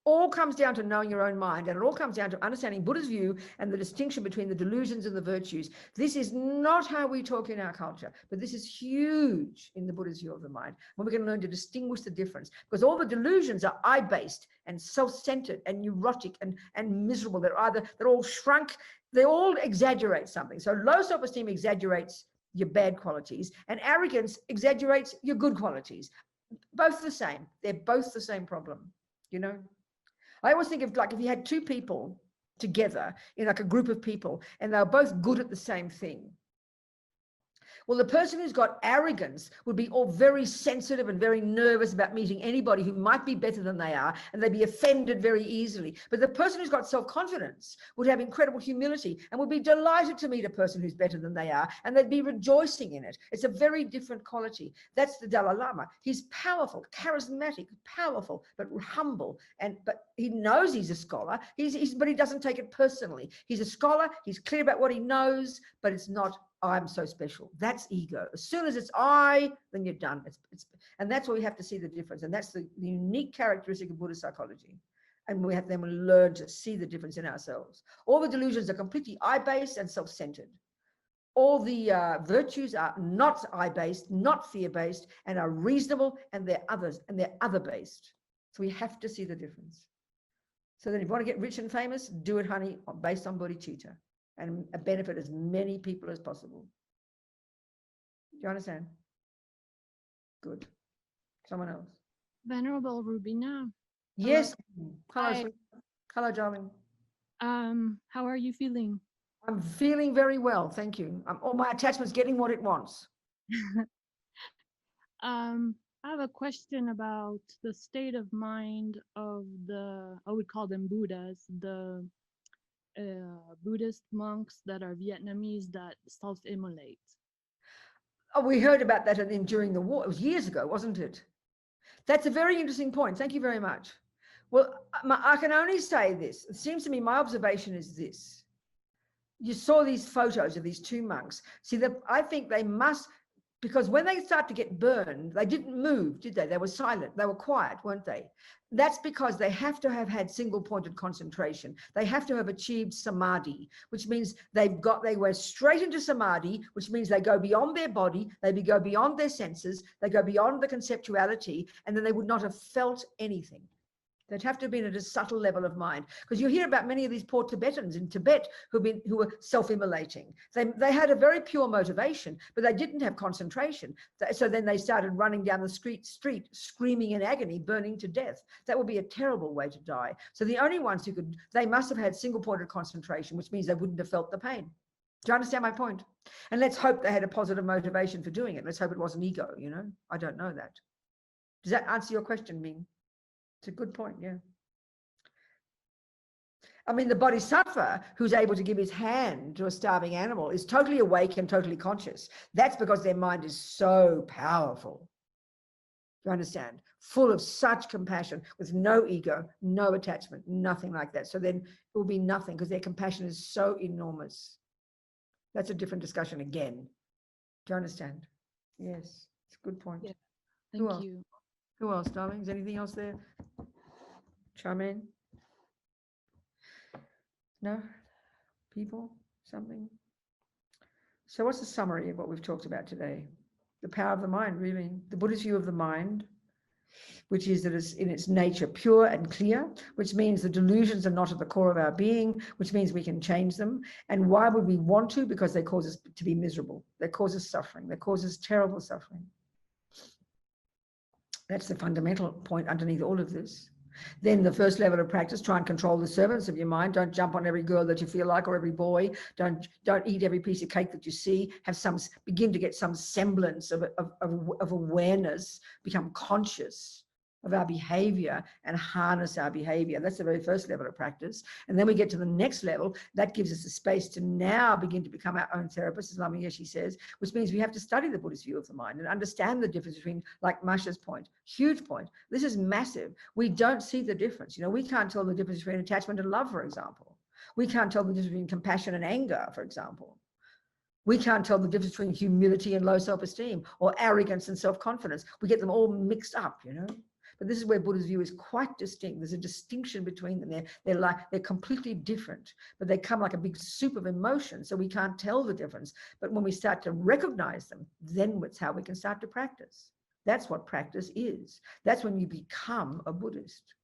All comes down to knowing your own mind, and it all comes down to understanding Buddha's view and the distinction between the delusions and the virtues. This is not how we talk in our culture, but this is huge in the Buddha's view of the mind. When we're going to learn to distinguish the difference, because all the delusions are I-based and self-centered and neurotic and miserable. They're all shrunk. They all exaggerate something. So low self-esteem exaggerates your bad qualities, and arrogance exaggerates your good qualities. Both the same. They're both the same problem, you know? I always think of, like, if you had two people together in like a group of people and they're both good at the same thing. Well, the person who's got arrogance would be all very sensitive and very nervous about meeting anybody who might be better than they are, and they'd be offended very easily. But the person who's got self-confidence would have incredible humility and would be delighted to meet a person who's better than they are, and they'd be rejoicing in it. It's a very different quality. That's the Dalai Lama. He's powerful, charismatic, powerful, but humble. But he knows he's a scholar. But he doesn't take it personally. He's a scholar. He's clear about what he knows, but it's not, I'm so special. That's ego. As soon as it's I, then you're done. And that's where we have to see the difference. And that's the unique characteristic of Buddhist psychology. And we have to learn to see the difference in ourselves. All the delusions are completely I-based and self-centered. All the virtues are not I-based, not fear-based, and are reasonable, and they're others, and they're other-based. So we have to see the difference. So then if you want to get rich and famous, do it, honey, based on bodhicitta, and benefit as many people as possible. Do you understand? Good. Someone else. Venerable Robina. Yes. Hi. Hello. Hello, darling. How are you feeling? I'm feeling very well, thank you. All my attachment's getting what it wants. I have a question about the state of mind of I would call them Buddhas, the Buddhist monks that are Vietnamese that self-immolate. Oh, we heard about that during the war. It was years ago, wasn't it? That's a very interesting point. Thank you very much. Well, I can only say this. It seems to me my observation is this. You saw these photos of these two monks. See, I think they must, because when they start to get burned, they didn't move, did they? They were silent. They were quiet, weren't they? That's because they have to have had single-pointed concentration. They have to have achieved samadhi, which means they went straight into samadhi, which means they go beyond their body, they go beyond their senses, they go beyond the conceptuality, and then they would not have felt anything. They'd have to have been at a subtle level of mind, because you hear about many of these poor Tibetans in Tibet who were self-immolating. They had a very pure motivation, but they didn't have concentration. So then they started running down the street screaming in agony, burning to death. That would be a terrible way to die. So the only ones who could, they must have had single-pointed concentration, which means they wouldn't have felt the pain. Do you understand my point? And let's hope they had a positive motivation for doing it. Let's hope it wasn't ego, you know? I don't know that. Does that answer your question, Ming? It's a good point, yeah. I mean, the bodhisattva who's able to give his hand to a starving animal is totally awake and totally conscious. That's because their mind is so powerful. You understand? Full of such compassion, with no ego, no attachment, nothing like that. So then it will be nothing, because their compassion is so enormous. That's a different discussion again. Do you understand? Yes, it's a good point. Yeah. Thank you. Who else, darling? Is anything else there? Charmaine? No? People? Something? So what's the summary of what we've talked about today? The power of the mind, really. The Buddhist view of the mind, which is that it's in its nature pure and clear, which means the delusions are not at the core of our being, which means we can change them. And why would we want to? Because they cause us to be miserable. They cause us suffering. They cause us terrible suffering. That's the fundamental point underneath all of this. Then the first level of practice, try and control the servants of your mind. Don't jump on every girl that you feel like or every boy. Don't eat every piece of cake that you see. Begin to get some semblance of awareness, become conscious of our behavior and harness our behavior. That's the very first level of practice. And then we get to the next level. That gives us the space to now begin to become our own therapists, as Lamia says, which means we have to study the Buddhist view of the mind and understand the difference between, like Masha's point, huge point. This is massive. We don't see the difference. You know, we can't tell the difference between attachment and love, for example. We can't tell the difference between compassion and anger, for example. We can't tell the difference between humility and low self-esteem, or arrogance and self-confidence. We get them all mixed up, you know. But this is where Buddha's view is quite distinct. There's a distinction between them. They're completely different, but they come like a big soup of emotion, so we can't tell the difference. But when we start to recognize them, then it's how we can start to practice. That's what practice is. That's when you become a Buddhist.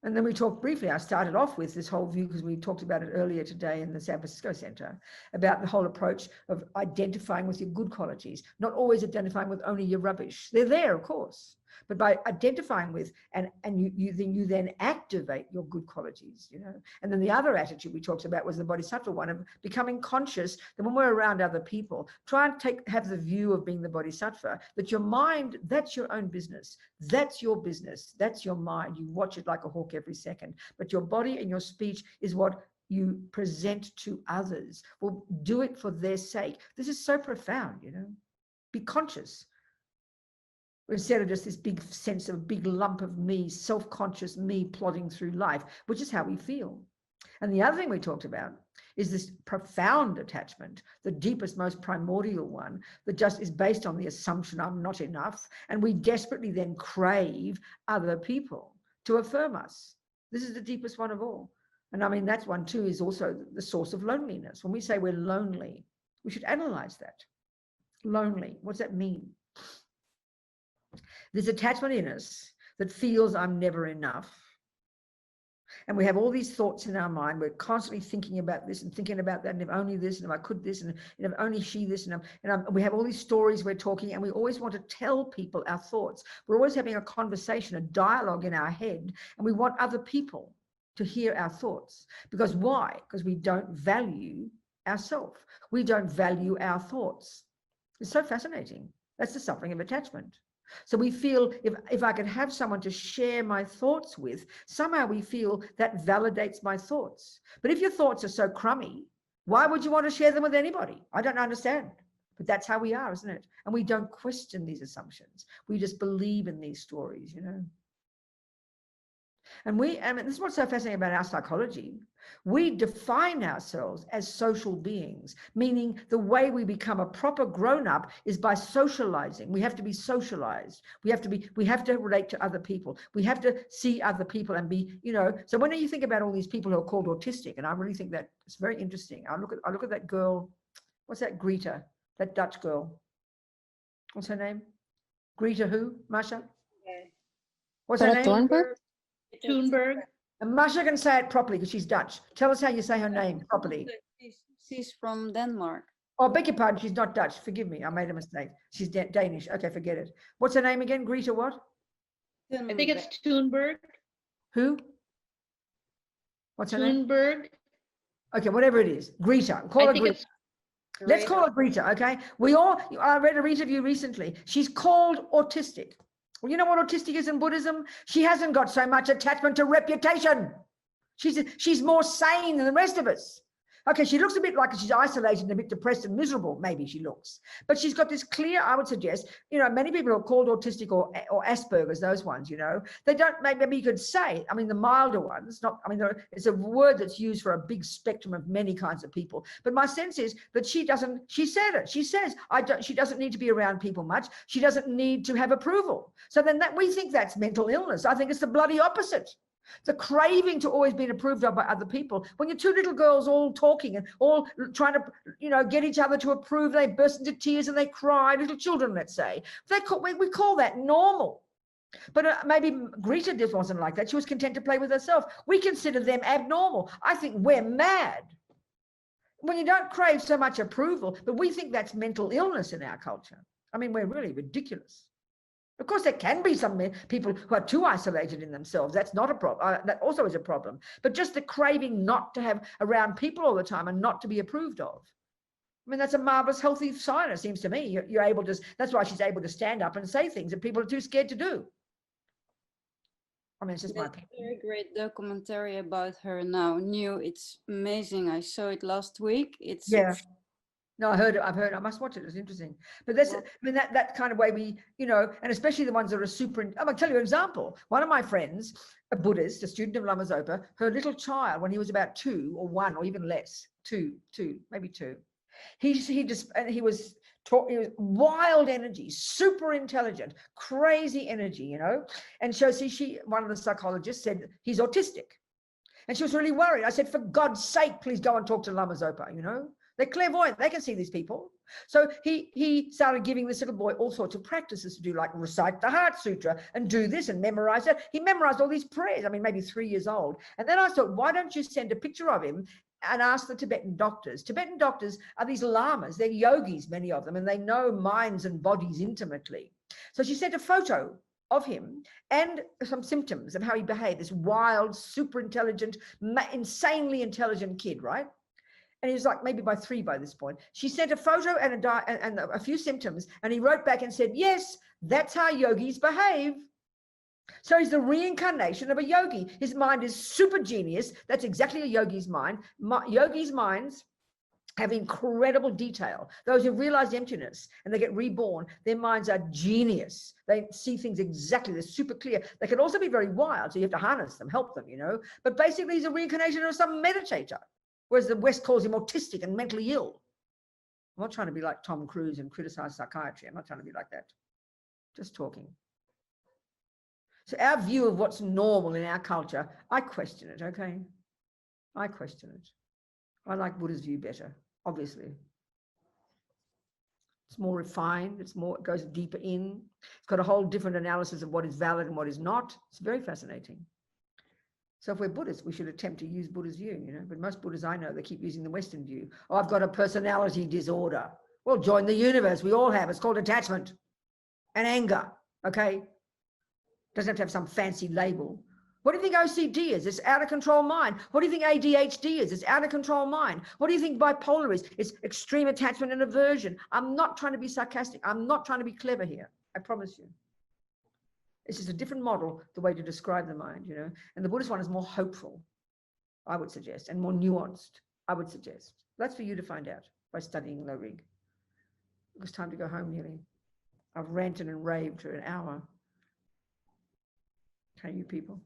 And then we talked briefly, I started off with this whole view because we talked about it earlier today in the San Francisco Center, about the whole approach of identifying with your good qualities, not always identifying with only your rubbish. They're there, of course, but by identifying with and you then activate your good qualities, you know. And then the other attitude we talked about was the bodhisattva one of becoming conscious that when we're around other people, try and have the view of being the bodhisattva, that your mind, that's your own business. That's your business. That's your mind. You watch it like a hawk every second, but your body and your speech is what you present to others. Well, do it for their sake. This is so profound, you know. Be conscious. Instead of just this big sense of big lump of me, self-conscious me plodding through life, which is how we feel. And the other thing we talked about is this profound attachment, the deepest, most primordial one, that just is based on the assumption I'm not enough. And we desperately then crave other people to affirm us. This is the deepest one of all. And I mean, that's one too, is also the source of loneliness. When we say we're lonely, we should analyze that. Lonely, what does that mean? There's attachment in us that feels I'm never enough. And we have all these thoughts in our mind. We're constantly thinking about this and thinking about that. And if only this, and if I could this, and if only she this, and we have all these stories we're talking, and we always want to tell people our thoughts. We're always having a conversation, a dialogue in our head, and we want other people to hear our thoughts. Because why? Because we don't value ourselves. We don't value our thoughts. It's so fascinating. That's the suffering of attachment. So we feel if I could have someone to share my thoughts with, somehow we feel that validates my thoughts. But if your thoughts are so crummy, why would you want to share them with anybody? I don't understand. But that's how we are, isn't it? And we don't question these assumptions. We just believe in these stories, you know. And this is what's so fascinating about our psychology. We define ourselves as social beings, meaning the way we become a proper grown-up is by socializing. We have to be socialized. We have to relate to other people. We have to see other people and be, you know. So when you think about all these people who are called autistic, and I really think that it's very interesting. I look at that girl, what's that, Greta, that Dutch girl. What's her name? Greta who, Masha? What's her name? Thornburg? Thunberg. And Masha can say it properly because she's Dutch. Tell us how you say her name properly. She's from Denmark. Oh, beg your pardon, she's not Dutch. Forgive me, I made a mistake. She's Danish. Okay, forget it. What's her name again? Greta what? I think it's Thunberg. Who? What's her name? Thunberg. Okay, whatever it is. Greta. Call her Greta. Let's call her Greta, okay? I read a interview recently. She's called autistic. Well, you know what autistic is in Buddhism? She hasn't got so much attachment to reputation. She's more sane than the rest of us. Okay, she looks a bit like she's isolated and a bit depressed and miserable, maybe she looks. But she's got this clear, I would suggest, you know, many people are called autistic or Asperger's, those ones, you know. They don't, maybe you could say, I mean, the milder ones, it's a word that's used for a big spectrum of many kinds of people. But my sense is that she said it. She says, she doesn't need to be around people much. She doesn't need to have approval. So then we think that's mental illness. I think it's the bloody opposite. The craving to always be approved of by other people. When you're two little girls all talking and all trying to, you know, get each other to approve, they burst into tears and they cry, little children, let's say. We call that normal. But maybe Greta just wasn't like that. She was content to play with herself. We consider them abnormal. I think we're mad. When you don't crave so much approval, but we think that's mental illness in our culture. I mean, we're really ridiculous. Of course, there can be some people who are too isolated in themselves. That's not a problem. That also is a problem. But just the craving not to have around people all the time and not to be approved of. I mean, that's a marvelous, healthy sign, it seems to me. You're able to, that's why she's able to stand up and say things that people are too scared to do. I mean, it's just my opinion. A very great documentary about her now. New, it's amazing. I saw it last week. It's No, I've heard it. I must watch it. It's interesting. But that's, I mean, that kind of way we, and especially the ones that are super, I'll tell you an example. One of my friends, a Buddhist, a student of Lama Zopa, her little child, when he was about 2 or 1 or even less, maybe 2, he was wild energy, super intelligent, crazy energy, and so one of the psychologists said he's autistic. And she was really worried. I said, for God's sake, please go and talk to Lama Zopa, They're clairvoyant. They can see these people. So he started giving this little boy all sorts of practices to do, like recite the Heart Sutra and do this and memorize it. He memorized all these prayers. I mean, maybe 3 years old. And then I thought, why don't you send a picture of him and ask the Tibetan doctors? Tibetan doctors are these lamas. They're yogis, many of them, and they know minds and bodies intimately. So she sent a photo of him and some symptoms of how he behaved, this wild, super intelligent, insanely intelligent kid, right? And he was like maybe by 3 by this point. She sent a photo and a few symptoms, and he wrote back and said, yes, that's how yogis behave. So he's the reincarnation of a yogi. His mind is super genius. That's exactly a yogi's mind. Yogis' minds have incredible detail. Those who realize emptiness and they get reborn, their minds are genius. They see things exactly, they're super clear. They can also be very wild, so you have to harness them, help them, But basically he's a reincarnation of some meditator, whereas the West calls him autistic and mentally ill. I'm not trying to be like Tom Cruise and criticize psychiatry. I'm not trying to be like that. Just talking. So our view of what's normal in our culture, I question it, okay? I question it. I like Buddha's view better, obviously. It's more refined. It goes deeper in. It's got a whole different analysis of what is valid and what is not. It's very fascinating. So if we're Buddhists, we should attempt to use Buddha's view, But most Buddhists I know, they keep using the Western view. Oh, I've got a personality disorder. Well, join the universe. We all have. It's called attachment and anger, okay? Doesn't have to have some fancy label. What do you think OCD is? It's out of control mind. What do you think ADHD is? It's out of control mind. What do you think bipolar is? It's extreme attachment and aversion. I'm not trying to be sarcastic. I'm not trying to be clever here. I promise you. It's just a different model, the way to describe the mind, And the Buddhist one is more hopeful, I would suggest, and more nuanced, I would suggest. That's for you to find out by studying Low Rig. It's time to go home nearly. I've ranted and raved for an hour. Okay, you people.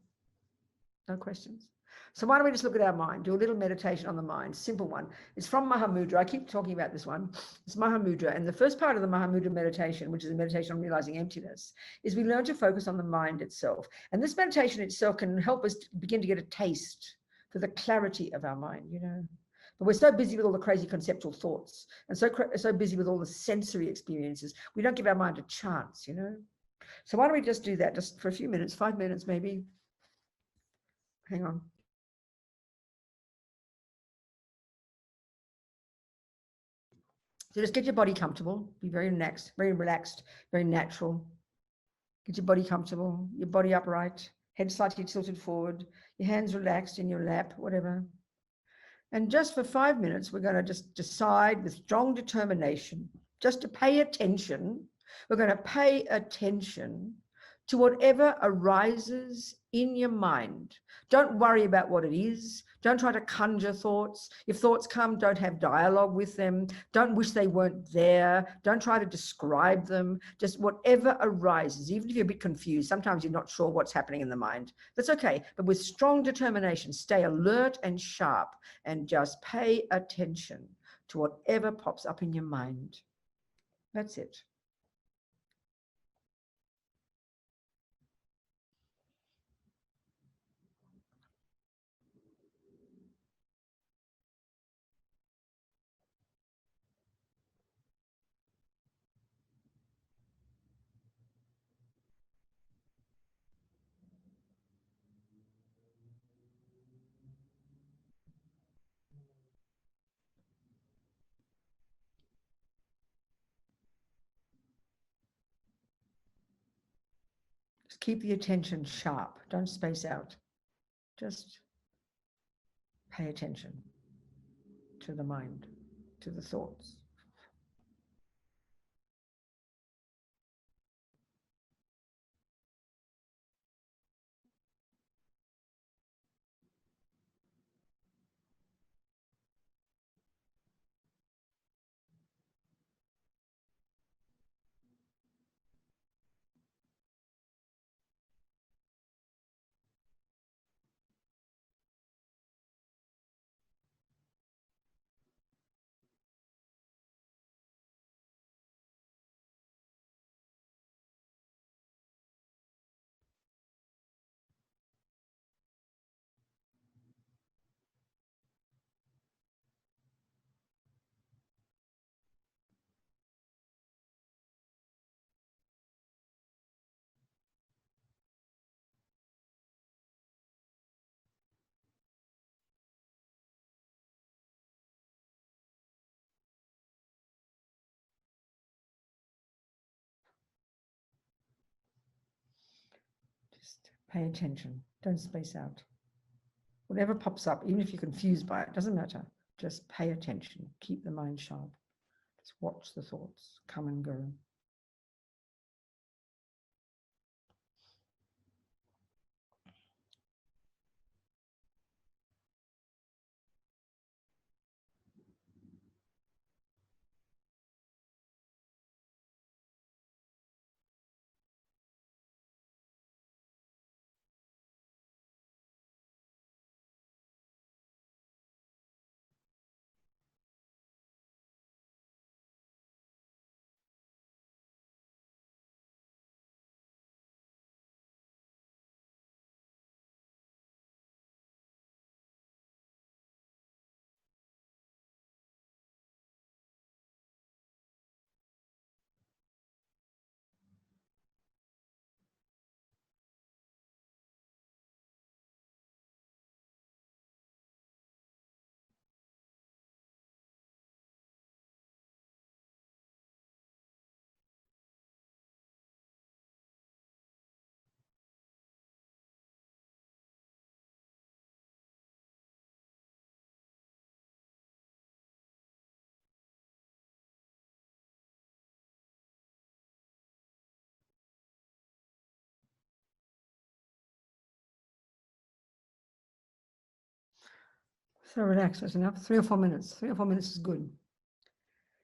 No questions. So why don't we just look at our mind, do a little meditation on the mind, simple one. It's from Mahamudra. I keep talking about this one. It's Mahamudra. And the first part of the Mahamudra meditation, which is a meditation on realizing emptiness, is we learn to focus on the mind itself. And this meditation itself can help us begin to get a taste for the clarity of our mind, But we're so busy with all the crazy conceptual thoughts and so busy with all the sensory experiences, we don't give our mind a chance, So why don't we just do that just for a few minutes, 5 minutes maybe. Hang on. So just get your body comfortable. Be very relaxed, very natural. Get your body comfortable, your body upright, head slightly tilted forward, your hands relaxed in your lap, whatever. And just for 5 minutes, we're going to just decide with strong determination just to pay attention. We're going to pay attention to whatever arises in your mind. Don't worry about what it is. Don't try to conjure thoughts. If thoughts come, don't have dialogue with them. Don't wish they weren't there. Don't try to describe them. Just whatever arises, even if you're a bit confused, sometimes you're not sure what's happening in the mind. That's okay. But with strong determination, stay alert and sharp and just pay attention to whatever pops up in your mind. That's it. Just keep the attention sharp. Don't space out. Just pay attention to the mind, to the thoughts. Just pay attention. Don't space out. Whatever pops up, even if you're confused by it, doesn't matter. Just pay attention. Keep the mind sharp. Just watch the thoughts come and go. So relax, that's enough. 3 or 4 minutes. 3 or 4 minutes is good.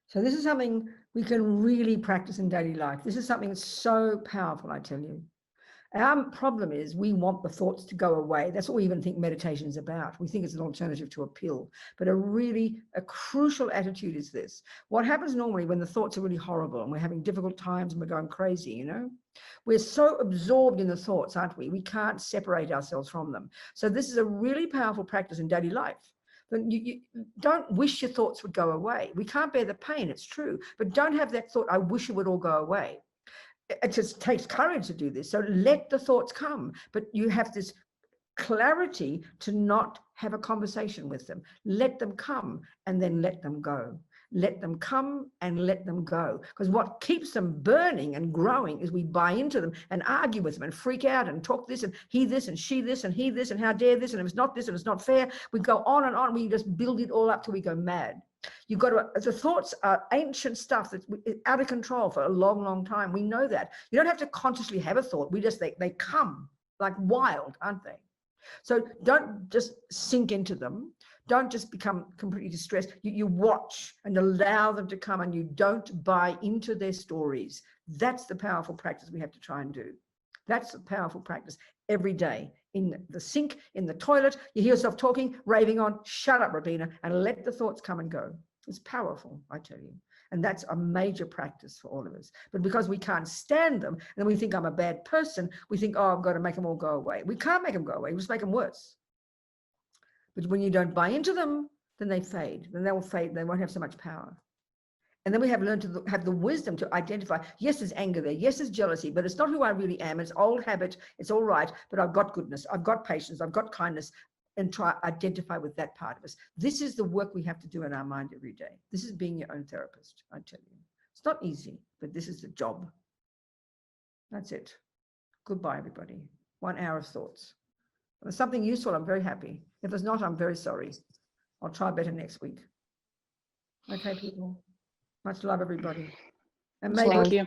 So this is something we can really practice in daily life. This is something that's so powerful, I tell you. Our problem is we want the thoughts to go away. That's what we even think meditation is about. We think it's an alternative to a pill. But a crucial attitude is this. What happens normally when the thoughts are really horrible and we're having difficult times and we're going crazy, you know? We're so absorbed in the thoughts, aren't we? We can't separate ourselves from them. So this is a really powerful practice in daily life. But you don't wish your thoughts would go away. We can't bear the pain, it's true. But don't have that thought, I wish it would all go away. It just takes courage to do this. So let the thoughts come, but you have this clarity to not have a conversation with them. Let them come and then let them go. Let them come and let them go. Because what keeps them burning and growing is we buy into them and argue with them and freak out and talk this and he this and she this and he this and how dare this and if it's not this and it's not fair. We go on and on. We just build it all up till we go mad. You've got to, the thoughts are ancient stuff that's out of control for a long, long time. We know that. You don't have to consciously have a thought. They come like wild, aren't they? So don't just sink into them. Don't just become completely distressed. You watch and allow them to come and you don't buy into their stories. That's the powerful practice we have to try and do. That's a powerful practice every day. In the sink, in the toilet, you hear yourself talking, raving on, shut up, Robina, and let the thoughts come and go. It's powerful, I tell you. And that's a major practice for all of us. But because we can't stand them, and then we think I'm a bad person, we think, oh, I've got to make them all go away. We can't make them go away. We just make them worse. But when you don't buy into them, then they fade. Then they will fade. They won't have so much power. And then we have learned to have the wisdom to identify, yes, there's anger there. Yes, there's jealousy, but it's not who I really am. It's old habit. It's all right. But I've got goodness. I've got patience. I've got kindness. And try identify with that part of us. This is the work we have to do in our mind every day. This is being your own therapist, I tell you. It's not easy, but this is the job. That's it. Goodbye, everybody. 1 hour of thoughts. If it's something useful, I'm very happy. If it's not, I'm very sorry. I'll try better next week. Okay, people. Much love, everybody. And Thank you.